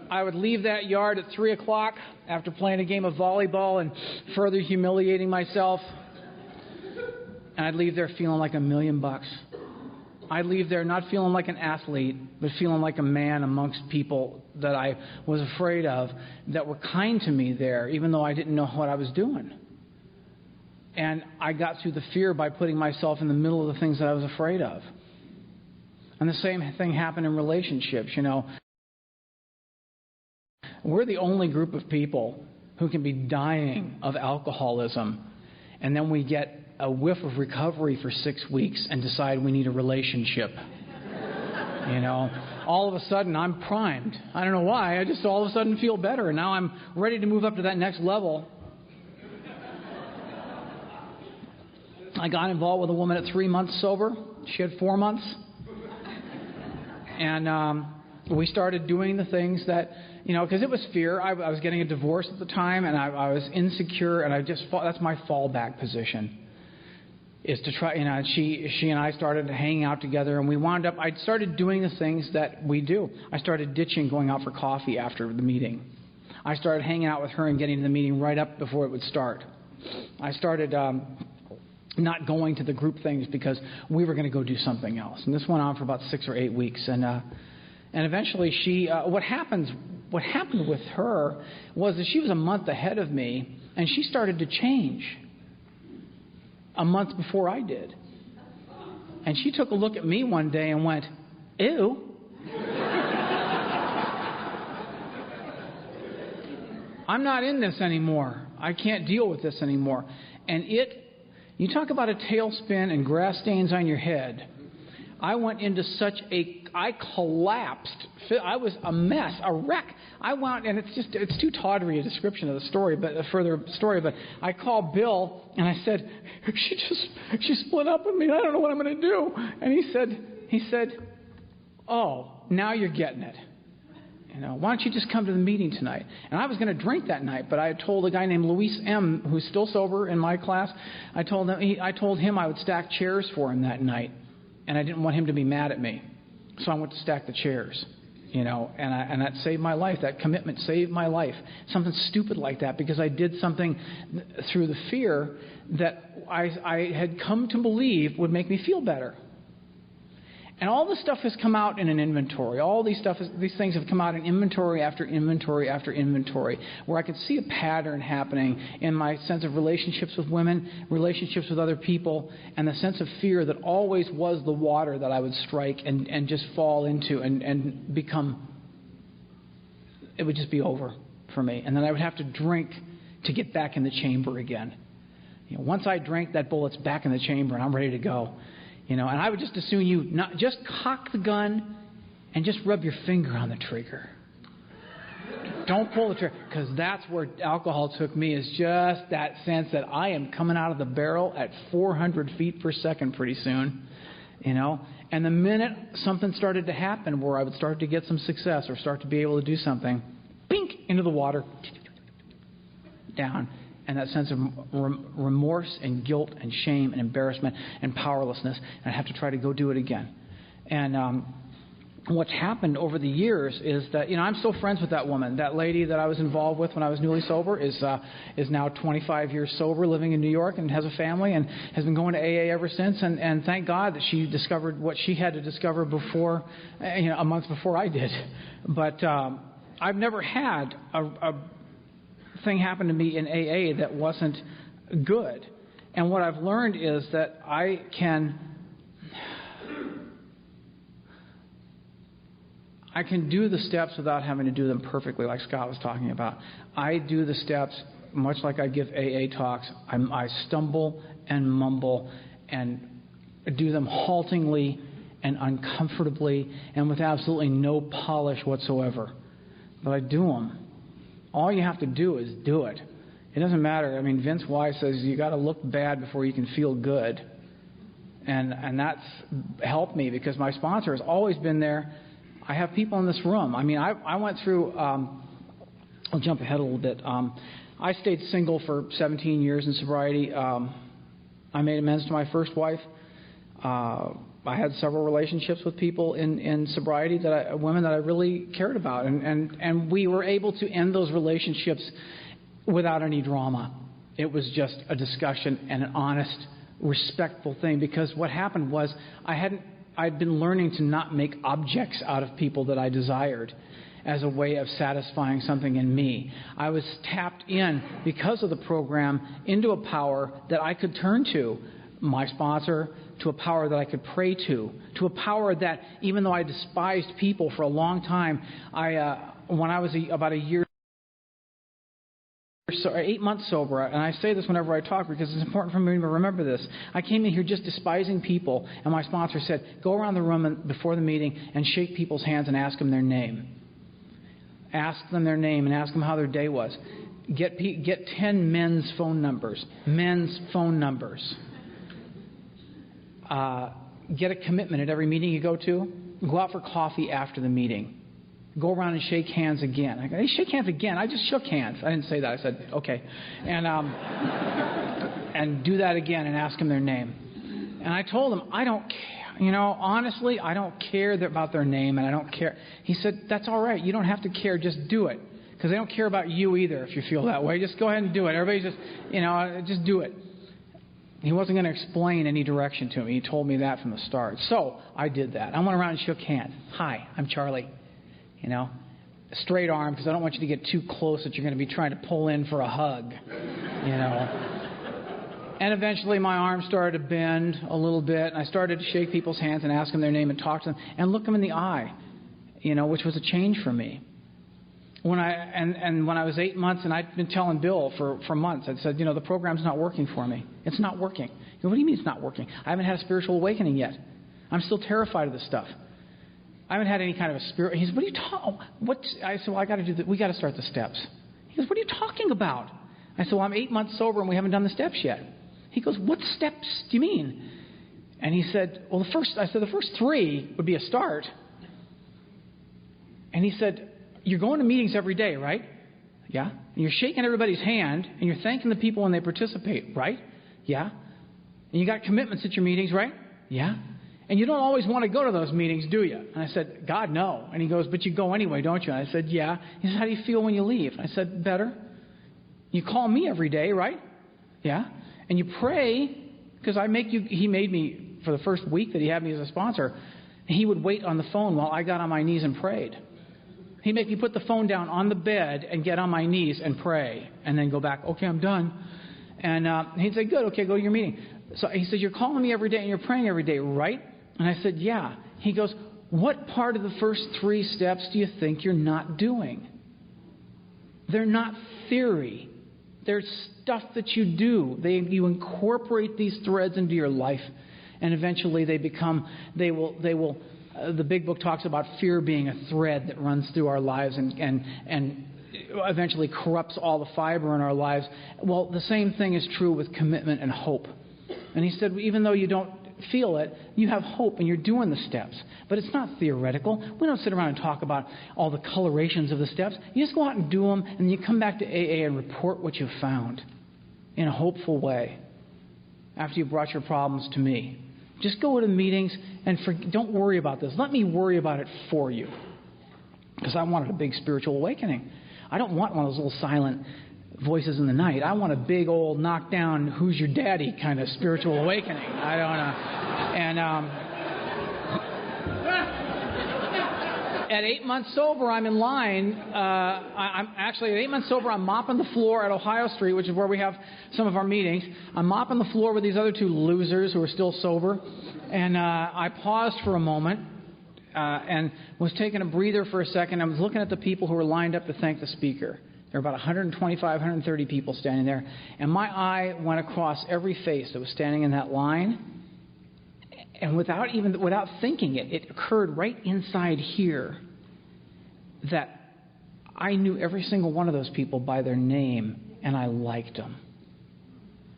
I would leave that yard at 3 o'clock after playing a game of volleyball and further humiliating myself. And I'd leave there feeling like $1 million. I'd leave there not feeling like an athlete, but feeling like a man amongst people that I was afraid of, that were kind to me there, even though I didn't know what I was doing. And I got through the fear by putting myself in the middle of the things that I was afraid of. And the same thing happened in relationships, you know. We're the only group of people who can be dying of alcoholism, and then we get a whiff of recovery for 6 weeks and decide we need a relationship. You know, all of a sudden I'm primed. I don't know why. I just all of a sudden feel better, and now I'm ready to move up to that next level. I got involved with a woman at 3 months sober. She had 4 months. And we started doing the things that, you know, because it was fear. I was getting a divorce at the time, and I was insecure, and that's my fallback position, is to try, you know. She and I started hanging out together, and I started doing the things that we do. I started ditching going out for coffee after the meeting. I started hanging out with her and getting to the meeting right up before it would start. I started not going to the group things because we were going to go do something else. And this went on for about 6 or 8 weeks, and eventually she, what happened with her was that she was a month ahead of me, and she started to change a month before I did. And she took a look at me one day and went, ew. I'm not in this anymore. I can't deal with this anymore. And you talk about a tailspin and grass stains on your head. I went into I collapsed. I was a mess, a wreck. I went, and it's too tawdry a description of the story, but a further story. But I called Bill, and I said, she split up with me. I don't know what I'm going to do. And he said, oh, now you're getting it. You know, why don't you just come to the meeting tonight? And I was going to drink that night, but I had told a guy named Luis M., who's still sober in my class. I told him I would stack chairs for him that night, and I didn't want him to be mad at me. So I went to stack the chairs, you know, and that saved my life. That commitment saved my life. Something stupid like that, because I did something through the fear that I had come to believe would make me feel better. And all this stuff has come out in an inventory. These things have come out in inventory after inventory after inventory, where I could see a pattern happening in my sense of relationships with women, relationships with other people, and the sense of fear that always was the water that I would strike and just fall into and become, it would just be over for me. And then I would have to drink to get back in the chamber again. You know, once I drank, that bullet's back in the chamber and I'm ready to go. You know, and I would just as soon you not just cock the gun and just rub your finger on the trigger. Don't pull the trigger, because that's where alcohol took me, is just that sense that I am coming out of the barrel at 400 feet per second pretty soon, you know. And the minute something started to happen where I would start to get some success or start to be able to do something, bink, into the water, down. And that sense of remorse and guilt and shame and embarrassment and powerlessness. And I have to try to go do it again. And what's happened over the years is that, you know, I'm still friends with that woman. That lady that I was involved with when I was newly sober is now 25 years sober, living in New York, and has a family and has been going to AA ever since. And thank God that she discovered what she had to discover before, you know, a month before I did. But I've never had a thing happened to me in AA that wasn't good. And what I've learned is that I can do the steps without having to do them perfectly, like Scott was talking about. I do the steps much like I give AA talks. I stumble and mumble and do them haltingly and uncomfortably and with absolutely no polish whatsoever. but I do them. All you have to do is do it. It doesn't matter. I mean, Vince Wise says you got to look bad before you can feel good. And that's helped me because my sponsor has always been there. I have people in this room. I mean, I went through, I'll jump ahead a little bit. I stayed single for 17 years in sobriety. I made amends to my first wife. I had several relationships with people in sobriety, women that I really cared about. And we were able to end those relationships without any drama. It was just a discussion and an honest, respectful thing. Because what happened was I'd been learning to not make objects out of people that I desired as a way of satisfying something in me. I was tapped in, because of the program, into a power that I could turn to, my sponsor, to a power that I could pray to a power that, even though I despised people for a long time, when I was about a year, 8 months sober, and I say this whenever I talk because it's important for me to remember this. I came in here just despising people, and my sponsor said, go around the room before the meeting and shake people's hands and ask them their name. Ask them their name and ask them how their day was. Get 10 men's phone numbers. Get a commitment at every meeting you go to. Go out for coffee after the meeting. Go around and shake hands again. I go, hey, shake hands again. I just shook hands. I didn't say that. I said, okay. And and do that again and ask them their name. And I told them, I don't care. Honestly, I don't care about their name, and I don't care. He said, that's all right. You don't have to care. Just do it. Because they don't care about you either if you feel that way. Just go ahead and do it. Everybody's just do it. He wasn't going to explain any direction to me. He told me that from the start. So I did that. I went around and shook hands. Hi, I'm Charlie. Straight arm, because I don't want you to get too close that you're going to be trying to pull in for a hug. And eventually my arm started to bend a little bit, and I started to shake people's hands and ask them their name and talk to them and look them in the eye, which was a change for me. When I was 8 months, and I'd been telling Bill for months, I'd said, the program's not working for me. It's not working. He goes, what do you mean it's not working? I haven't had a spiritual awakening yet. I'm still terrified of this stuff. I haven't had any kind of a spirit. He said, what are you talking? I said, well, I got to do that. We got to start the steps. He goes, what are you talking about? I said, well, I'm 8 months sober and we haven't done the steps yet. He goes, what steps do you mean? And he said, well, the first 3 would be a start. And he said, you're going to meetings every day, right? Yeah. And you're shaking everybody's hand and you're thanking the people when they participate, right? Yeah. And you got commitments at your meetings, right? Yeah. And you don't always want to go to those meetings, do you? And I said, God, no. And he goes, but you go anyway, don't you? And I said, yeah. He said, how do you feel when you leave? And I said, better. You call me every day, right? Yeah. And you pray, because he made me, for the first week that he had me as a sponsor, he would wait on the phone while I got on my knees and prayed. He'd make me put the phone down on the bed and get on my knees and pray, and then go back, okay, I'm done. And he'd say, good, okay, go to your meeting. So he said, you're calling me every day and you're praying every day, right? And I said, yeah. He goes, what part of the first 3 steps do you think you're not doing? They're not theory. They're stuff that you do. You incorporate these threads into your life, and eventually they will. The big book talks about fear being a thread that runs through our lives and eventually corrupts all the fiber in our lives. Well, the same thing is true with commitment and hope. And he said, even though you don't feel it, you have hope and you're doing the steps. But it's not theoretical. We don't sit around and talk about all the colorations of the steps. You just go out and do them, and you come back to AA and report what you found in a hopeful way after you brought your problems to me. Just go to meetings and don't worry about this. Let me worry about it for you, because I wanted a big spiritual awakening. I don't want one of those little silent voices in the night. I want a big old knockdown, who's your daddy kind of spiritual awakening. I don't know. And at 8 months sober, I'm in line. I'm actually at 8 months sober. I'm mopping the floor at Ohio Street, which is where we have some of our meetings. I'm mopping the floor with these other 2 losers who are still sober. And I paused for a moment and was taking a breather for a second. I was looking at the people who were lined up to thank the speaker. There were about 125, 130 people standing there. And my eye went across every face that was standing in that line. And without thinking it occurred right inside here that I knew every single one of those people by their name, and I liked them.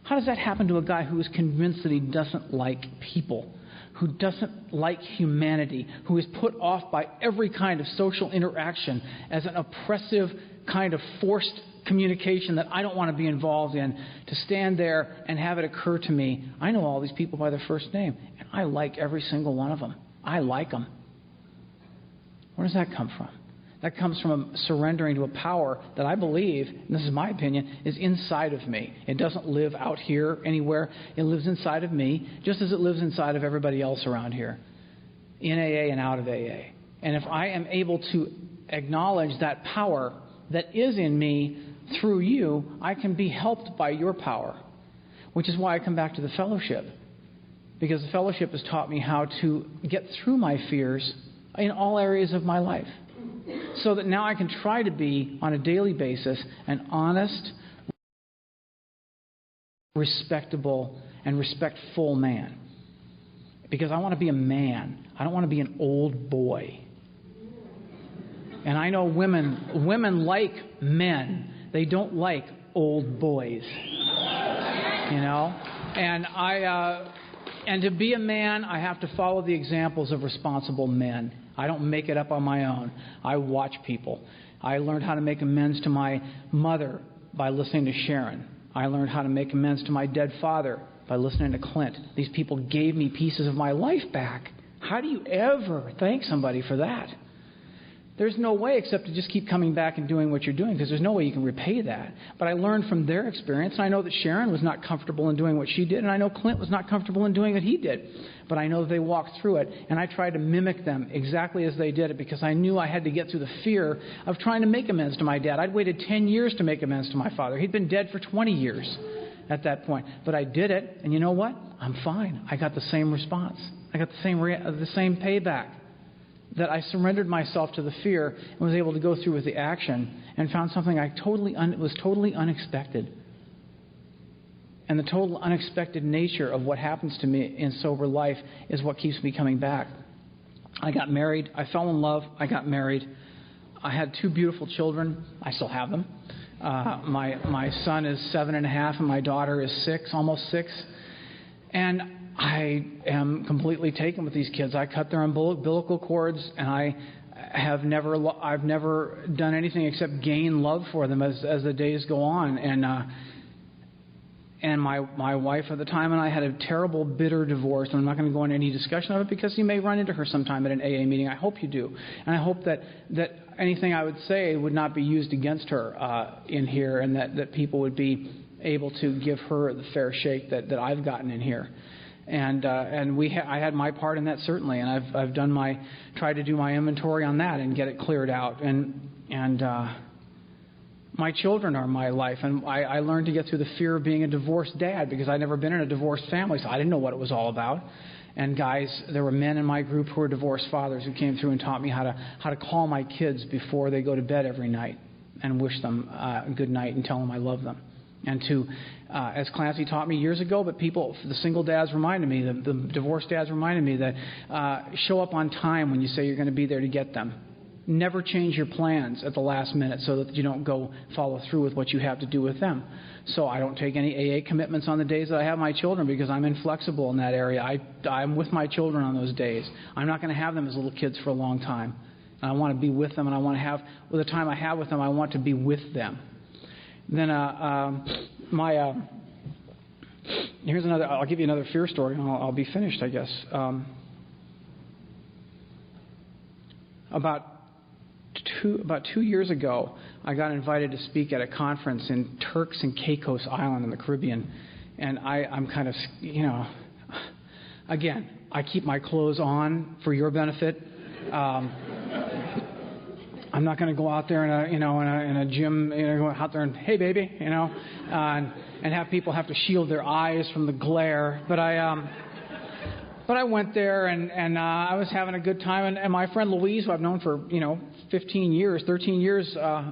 How does that happen to a guy who is convinced that he doesn't like people, who doesn't like humanity, who is put off by every kind of social interaction as an oppressive kind of forced communication that I don't want to be involved in, to stand there and have it occur to me, I know all these people by their first name, and I like every single one of them. I like them. Where does that come from? That comes from surrendering to a power that I believe, and this is my opinion, is inside of me. It doesn't live out here anywhere. It lives inside of me, just as it lives inside of everybody else around here, in AA and out of AA. And if I am able to acknowledge that power that is in me through you, I can be helped by your power, which is why I come back to the fellowship. Because the fellowship has taught me how to get through my fears in all areas of my life. So that now I can try to be, on a daily basis, an honest, respectable, and respectful man. Because I want to be a man. I don't want to be an old boy. And I know women like men. They don't like old boys. You know? And to be a man, I have to follow the examples of responsible men. I don't make it up on my own. I watch people. I learned how to make amends to my mother by listening to Sharon. I learned how to make amends to my dead father by listening to Clint. These people gave me pieces of my life back. How do you ever thank somebody for that? There's no way except to just keep coming back and doing what you're doing, because there's no way you can repay that. But I learned from their experience, and I know that Sharon was not comfortable in doing what she did, and I know Clint was not comfortable in doing what he did. But I know that they walked through it, and I tried to mimic them exactly as they did it, because I knew I had to get through the fear of trying to make amends to my dad. I'd waited 10 years to make amends to my father. He'd been dead for 20 years at that point. But I did it, and you know what? I'm fine. I got the same response. I got the same payback. That I surrendered myself to the fear and was able to go through with the action and found something was totally unexpected. And the total unexpected nature of what happens to me in sober life is what keeps me coming back. I got married. I fell in love. I got married. I had 2 beautiful children. I still have them. My son is 7.5 and my daughter is 6, almost 6. And I am completely taken with these kids. I cut their umbilical cords, and I've never done anything except gain love for them as the days go on. And my wife at the time and I had a terrible, bitter divorce. And I'm not going to go into any discussion of it because you may run into her sometime at an AA meeting. I hope you do. And I hope that anything I would say would not be used against her in here, and that people would be able to give her the fair shake that I've gotten in here. And I had my part in that, certainly, and I've tried to do my inventory on that and get it cleared out. And my children are my life, and I learned to get through the fear of being a divorced dad because I'd never been in a divorced family, so I didn't know what it was all about. And guys, there were men in my group who were divorced fathers who came through and taught me how to call my kids before they go to bed every night and wish them a good night and tell them I love them. And as Clancy taught me years ago, but the single dads reminded me, the divorced dads reminded me that show up on time when you say you're going to be there to get them. Never change your plans at the last minute so that you don't go follow through with what you have to do with them. So I don't take any AA commitments on the days that I have my children because I'm inflexible in that area. I'm with my children on those days. I'm not going to have them as little kids for a long time. And I want to be with them, and I want to have, with the time I have with them, I want to be with them. Then here's another. I'll give you another fear story, and I'll be finished, I guess. About 2 years ago, I got invited to speak at a conference in Turks and Caicos Island in the Caribbean, and I'm kind of, again, I keep my clothes on for your benefit. I'm not going to go out there in a gym, go out there and, hey, baby, and have people have to shield their eyes from the glare. But I went there and I was having a good time. And my friend Louise, who I've known for 13 years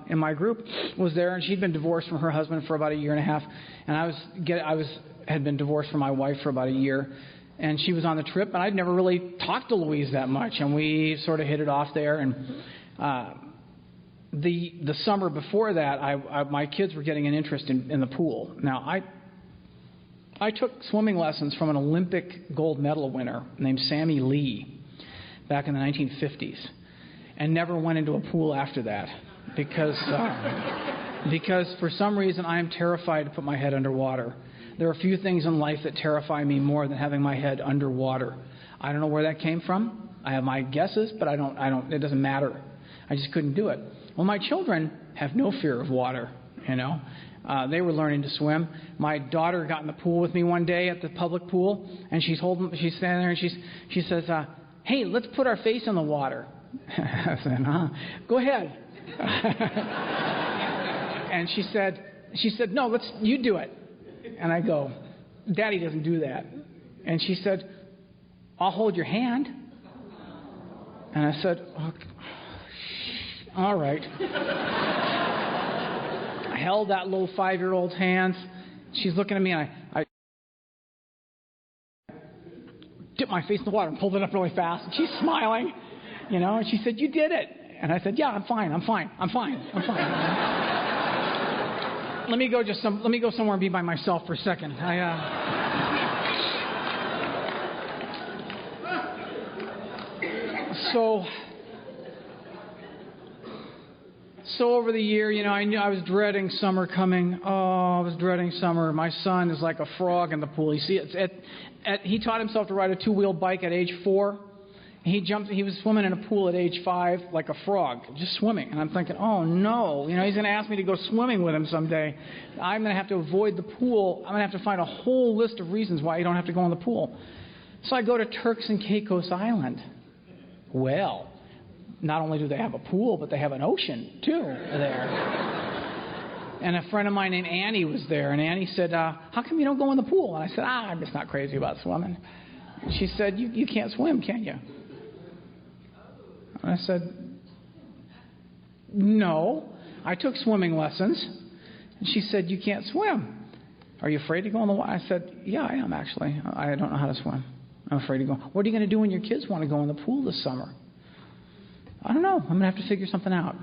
in my group, was there, and she'd been divorced from her husband for about 1.5 years. And I had been divorced from my wife for about 1 year. And she was on the trip, and I'd never really talked to Louise that much, and we sort of hit it off there. And the summer before that, my kids were getting an interest in the pool. Now, I took swimming lessons from an Olympic gold medal winner named Sammy Lee back in the 1950s, and never went into a pool after that because for some reason I am terrified to put my head underwater. There are a few things in life that terrify me more than having my head underwater. I don't know where that came from. I have my guesses, but I don't. It doesn't matter. I just couldn't do it. Well, my children have no fear of water. They were learning to swim. My daughter got in the pool with me one day at the public pool, and she's standing there and she says, "Hey, let's put our face in the water." I said, "Go ahead." And she said, "No, you do it." And I go, "Daddy doesn't do that." And she said, "I'll hold your hand." And I said, "Okay, all right." I held that little 5-year-old's hands. She's looking at me, and I dipped my face in the water and pulled it up really fast. And she's smiling, and she said, "You did it." And I said, "Yeah, I'm fine. Let me go somewhere and be by myself for a second." So over the year, I knew I was dreading summer coming. Oh, I was dreading summer. My son is like a frog in the pool. You see, he taught himself to ride a 2-wheel bike at age 4. He was swimming in a pool at age 5 like a frog, just swimming. And I'm thinking, oh no, he's going to ask me to go swimming with him someday. I'm going to have to avoid the pool. I'm going to have to find a whole list of reasons why you don't have to go in the pool. So I go to Turks and Caicos Island. Well, not only do they have a pool, but they have an ocean too there. And a friend of mine named Annie was there, and Annie said, "How come you don't go in the pool?" And I said, "I'm just not crazy about swimming." And she said, "You can't swim, can you?" And I said, "No, I took swimming lessons." And she said, "You can't swim. Are you afraid to go in the water?" I said, "Yeah, I am actually. I don't know how to swim. I'm afraid to go." "What are you going to do when your kids want to go in the pool this summer?" "I don't know. I'm going to have to figure something out."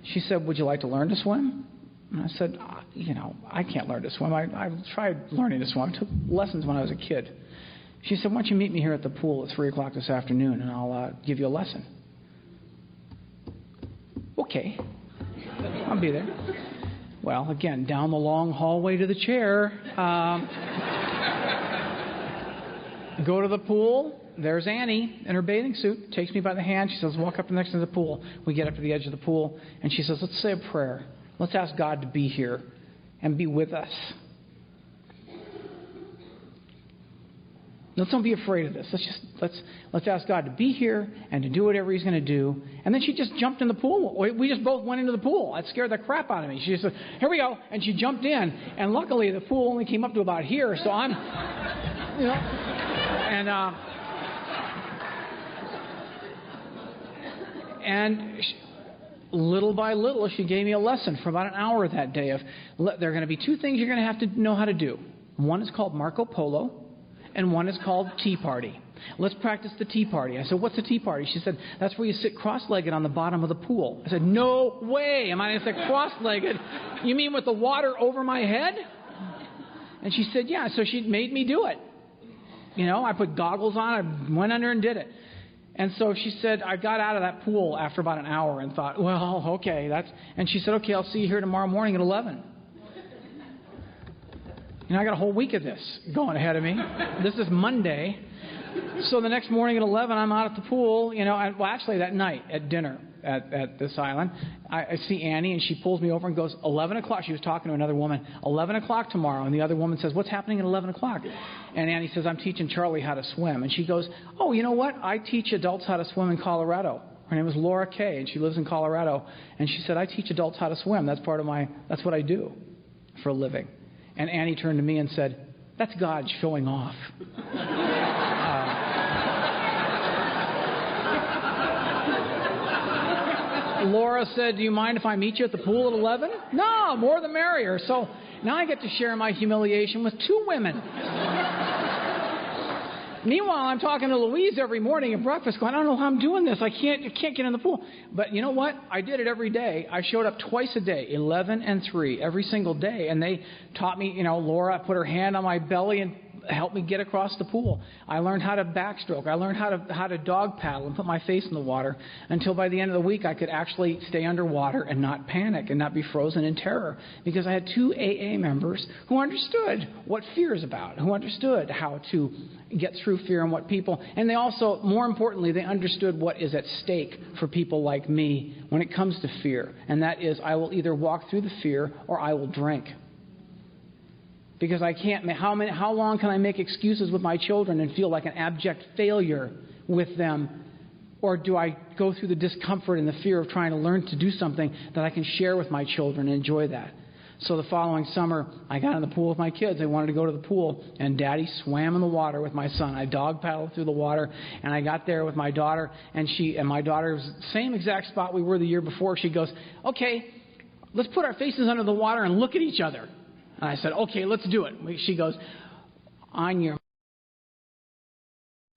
She said, "Would you like to learn to swim?" And I said, I can't learn to swim. I tried learning to swim. I took lessons when I was a kid. She said, "Why don't you meet me here at the pool at 3 o'clock this afternoon, and I'll give you a lesson." Okay. I'll be there. Well, again, down the long hallway to the chair. Go to the pool. There's Annie in her bathing suit. Takes me by the hand. She says, "Walk up next to the pool." We get up to the edge of the pool, and she says, "Let's say a prayer. Let's ask God to be here and be with us. Don't be afraid of this. Let's ask God to be here and to do whatever He's going to do." And then she just jumped in the pool. We just both went into the pool. That scared the crap out of me. She just said, "Here we go," and she jumped in. And luckily, the pool only came up to about here, so I'm, and little by little, she gave me a lesson for about an hour that day of there are going to be 2 things you're going to have to know how to do. One is called Marco Polo, and one is called Tea Party. Let's practice the Tea Party. I said, "What's the Tea Party?" She said, "That's where you sit cross-legged on the bottom of the pool." I said, "No way am I going to sit cross-legged. You mean with the water over my head?" And she said, "Yeah." So she made me do it. I put goggles on. I went under and did it. And so she said, I got out of that pool after about an hour and thought, well, okay. And she said, "Okay, I'll see you here tomorrow morning at 11. I got a whole week of this going ahead of me. This is Monday. So the next morning at 11, I'm out at the pool, actually that night at dinner at this island, I see Annie, and she pulls me over and goes, 11 o'clock. She was talking to another woman, 11 o'clock tomorrow. And the other woman says, "What's happening at 11 o'clock? And Annie says, "I'm teaching Charlie how to swim." And she goes, "Oh, you know what? I teach adults how to swim in Colorado." Her name is Laura Kay, and she lives in Colorado. And she said, "I teach adults how to swim. That's what I do for a living." And Annie turned to me and said, "That's God showing off." Laura said, "Do you mind if I meet you at the pool at 11? No, more the merrier. So now I get to share my humiliation with 2 women. Meanwhile, I'm talking to Louise every morning at breakfast going, I don't know how I'm doing this. I can't get in the pool. But you know what? I did it every day. I showed up twice a day, 11 and 3, every single day. And they taught me, Laura put her hand on my belly and helped me get across the pool. I learned how to backstroke. I learned how to dog paddle and put my face in the water until by the end of the week I could actually stay underwater and not panic and not be frozen in terror, because I had 2 AA members who understood what fear is about, who understood how to get through fear and what people, and they also, more importantly, they understood what is at stake for people like me when it comes to fear, and that is I will either walk through the fear or I will drink. Because I can't. How long can I make excuses with my children and feel like an abject failure with them? Or do I go through the discomfort and the fear of trying to learn to do something that I can share with my children and enjoy that? So the following summer, I got in the pool with my kids. They wanted to go to the pool, and Daddy swam in the water with my son. I dog paddled through the water, and I got there with my daughter, and my daughter was the same exact spot we were the year before. She goes, okay, let's put our faces under the water and look at each other. And I said, okay, let's do it. She goes, on your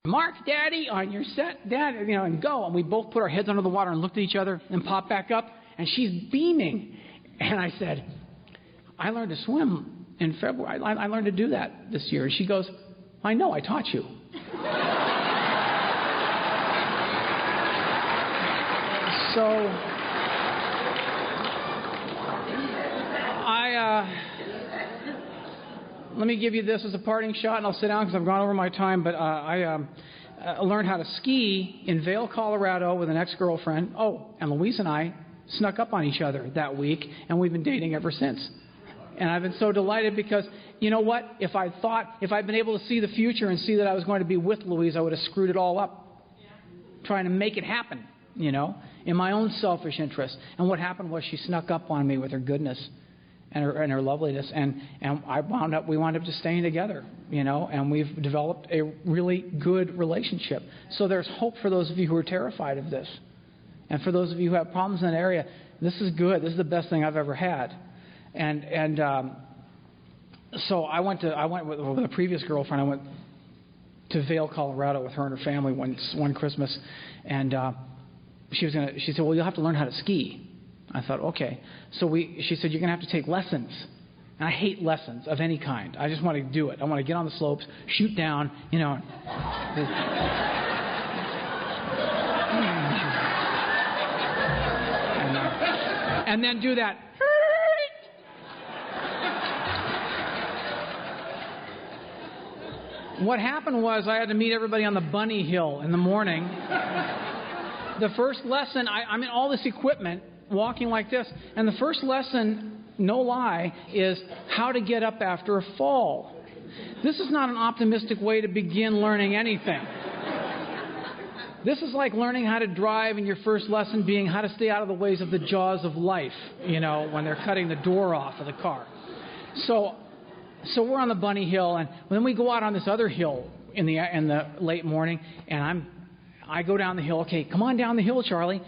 mark, Daddy, on your set, Dad, and go. And we both put our heads under the water and looked at each other and popped back up. And she's beaming. And I said, I learned to swim in February. I learned to do that this year. And she goes, I know, I taught you. So let me give you this as a parting shot, and I'll sit down because I've gone over my time. But I learned how to ski in Vail, Colorado with an ex-girlfriend. Oh, and Louise and I snuck up on each other that week, and we've been dating ever since. And I've been so delighted because, you know what? If I'd been able to see the future and see that I was going to be with Louise, I would have screwed it all up, trying to make it happen, in my own selfish interest. And what happened was she snuck up on me with her goodness and her loveliness, and we wound up just staying together, and we've developed a really good relationship. So there's hope for those of you who are terrified of this, and for those of you who have problems in that area. This is good. This is the best thing I've ever had, and so I went with a previous girlfriend. I went to Vail, Colorado, with her and her family one Christmas, and she said, well, you'll have to learn how to ski. I thought, okay. So she said, you're going to have to take lessons. And I hate lessons of any kind. I just want to do it. I want to get on the slopes, shoot down, and then do that. What happened was I had to meet everybody on the bunny hill in the morning. The first lesson, I'm in all this equipment, walking like this, and the first lesson, no lie, is how to get up after a fall. This is not an optimistic way to begin learning anything. This is like learning how to drive, and your first lesson being how to stay out of the ways of the jaws of life, when they're cutting the door off of the car. So we're on the bunny hill, and then we go out on this other hill in the late morning, and I go down the hill. Okay, come on down the hill, Charlie.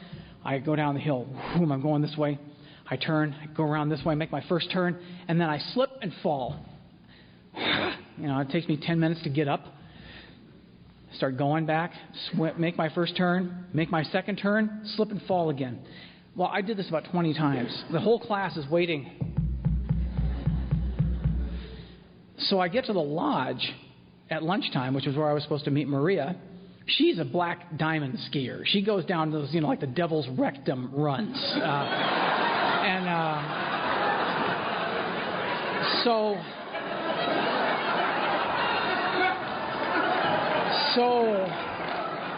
I go down the hill. Boom, I'm going this way. I turn, I go around this way, make my first turn, and then I slip and fall. It takes me 10 minutes to get up. Start going back, make my first turn, make my second turn, slip and fall again. Well, I did this about 20 times. The whole class is waiting. So I get to the lodge at lunchtime, which is where I was supposed to meet Maria. She's a black diamond skier. She goes down those, like the devil's rectum runs. So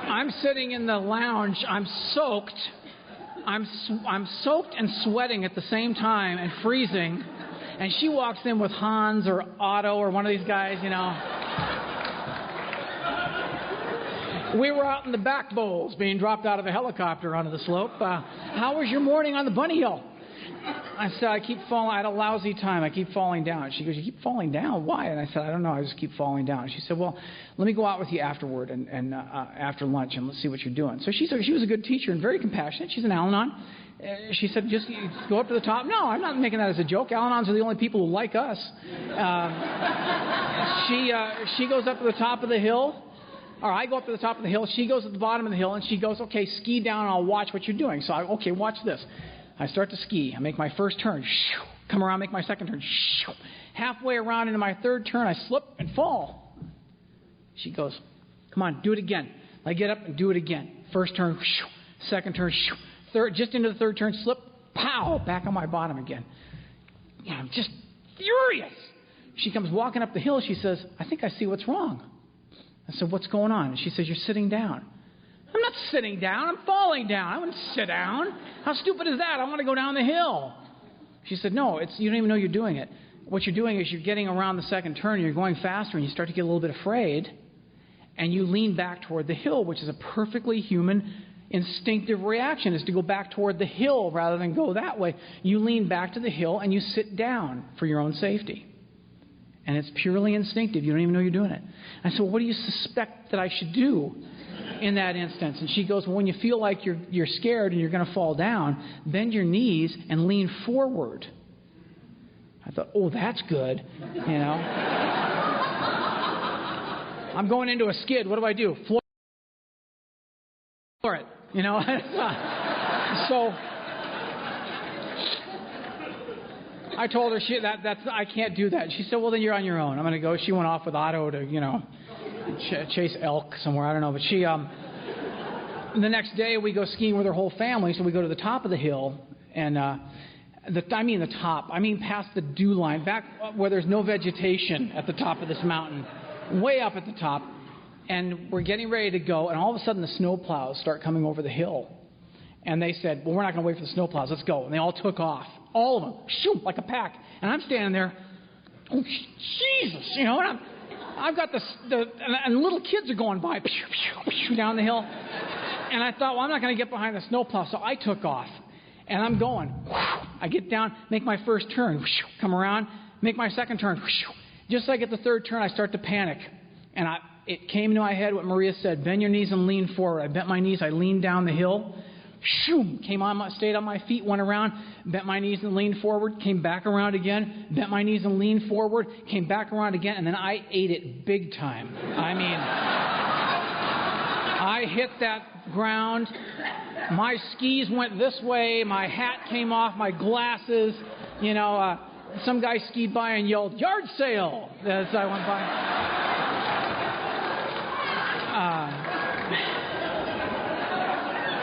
I'm sitting in the lounge. I'm soaked. I'm soaked and sweating at the same time and freezing. And she walks in with Hans or Otto or one of these guys, We were out in the back bowls being dropped out of a helicopter onto the slope. How was your morning on the bunny hill? I said, I keep falling. I had a lousy time. I keep falling down. She goes, you keep falling down? Why? And I said, I don't know. I just keep falling down. She said, well, let me go out with you afterward and after lunch, and let's see what you're doing. So she was a good teacher and very compassionate. She's an al-anon. She said, just go up to the top. No, I'm not making that as a joke. Al-anons are the only people who like us. She goes up to the top of the hill. All right, I go up to the top of the hill. She goes at the bottom of the hill, and she goes, okay, ski down, and I'll watch what you're doing. So, okay, watch this. I start to ski. I make my first turn. Come around, make my second turn. Halfway around into my third turn, I slip and fall. She goes, come on, do it again. I get up and do it again. First turn, second turn, third, just into the third turn, slip, pow, back on my bottom again. Yeah, I'm just furious. She comes walking up the hill. She says, I think I see what's wrong. I said, what's going on? And she says, you're sitting down. I'm not sitting down. I'm falling down. I wouldn't sit down. How stupid is that? I want to go down the hill. She said, no, you don't even know you're doing it. What you're doing is you're getting around the second turn, and you're going faster, and you start to get a little bit afraid, and you lean back toward the hill, which is a perfectly human, instinctive reaction, is to go back toward the hill rather than go that way. You lean back to the hill, and you sit down for your own safety. And it's purely instinctive. You don't even know you're doing it. I said, well, what do you suspect that I should do in that instance? And she goes, well, when you feel like you're scared and you're going to fall down, bend your knees and lean forward. I thought, oh, that's good, you know. I'm going into a skid. What do? Floor it, you know. So I told her I can't do that. She said, well, then you're on your own. I'm going to go. She went off with Otto to, you know, chase elk somewhere. I don't know. But she, the next day we go skiing with her whole family. So we go to the top of the hill, and the top. I mean past the dew line, back where there's no vegetation at the top of this mountain, way up at the top. And we're getting ready to go, and all of a sudden the snowplows start coming over the hill. And they said, well, we're not going to wait for the snowplows. Let's go. And they all took off. All of them. Shoot, like a pack. And I'm standing there. Oh, Jesus. You know, and I've got and little kids are going by down the hill. And I thought, well, I'm not going to get behind the snowplow. So I took off. And I'm going. I get down, make my first turn. Come around, make my second turn. Just like at the third turn, I start to panic. And it came into my head what Maria said, bend your knees and lean forward. I bent my knees. I leaned down the hill. Stayed on my feet, went around, bent my knees and leaned forward, came back around again, bent my knees and leaned forward, came back around again, and then I ate it big time. I mean, I hit that ground. My skis went this way. My hat came off. My glasses. You know, some guy skied by and yelled, "Yard sale!" as I went by.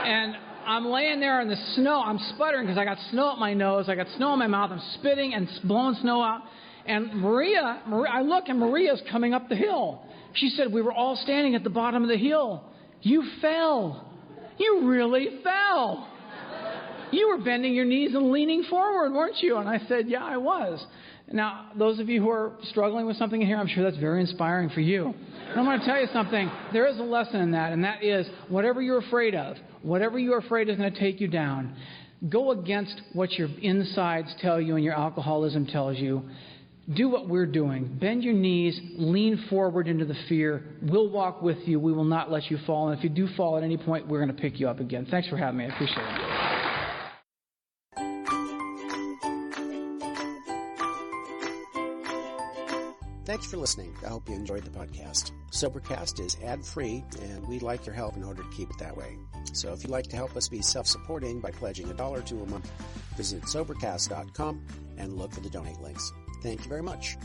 And I'm laying there in the snow. I'm sputtering because I got snow up my nose. I got snow in my mouth. I'm spitting and blowing snow out. And Maria, I look, and Maria's coming up the hill. She said, we were all standing at the bottom of the hill. You fell. You really fell. You were bending your knees and leaning forward, weren't you? And I said, yeah, I was. Now, those of you who are struggling with something in here, I'm sure that's very inspiring for you. And I'm going to tell you something. There is a lesson in that, and that is whatever you're afraid of, whatever you're afraid is going to take you down, go against what your insides tell you and your alcoholism tells you. Do what we're doing. Bend your knees, lean forward into the fear. We'll walk with you. We will not let you fall. And if you do fall at any point, we're going to pick you up again. Thanks for having me. I appreciate it. Thanks for listening. I hope you enjoyed the podcast. Sobercast is ad-free, and we'd like your help in order to keep it that way. So if you'd like to help us be self-supporting by pledging $1 or $2 a month, visit Sobercast.com and look for the donate links. Thank you very much.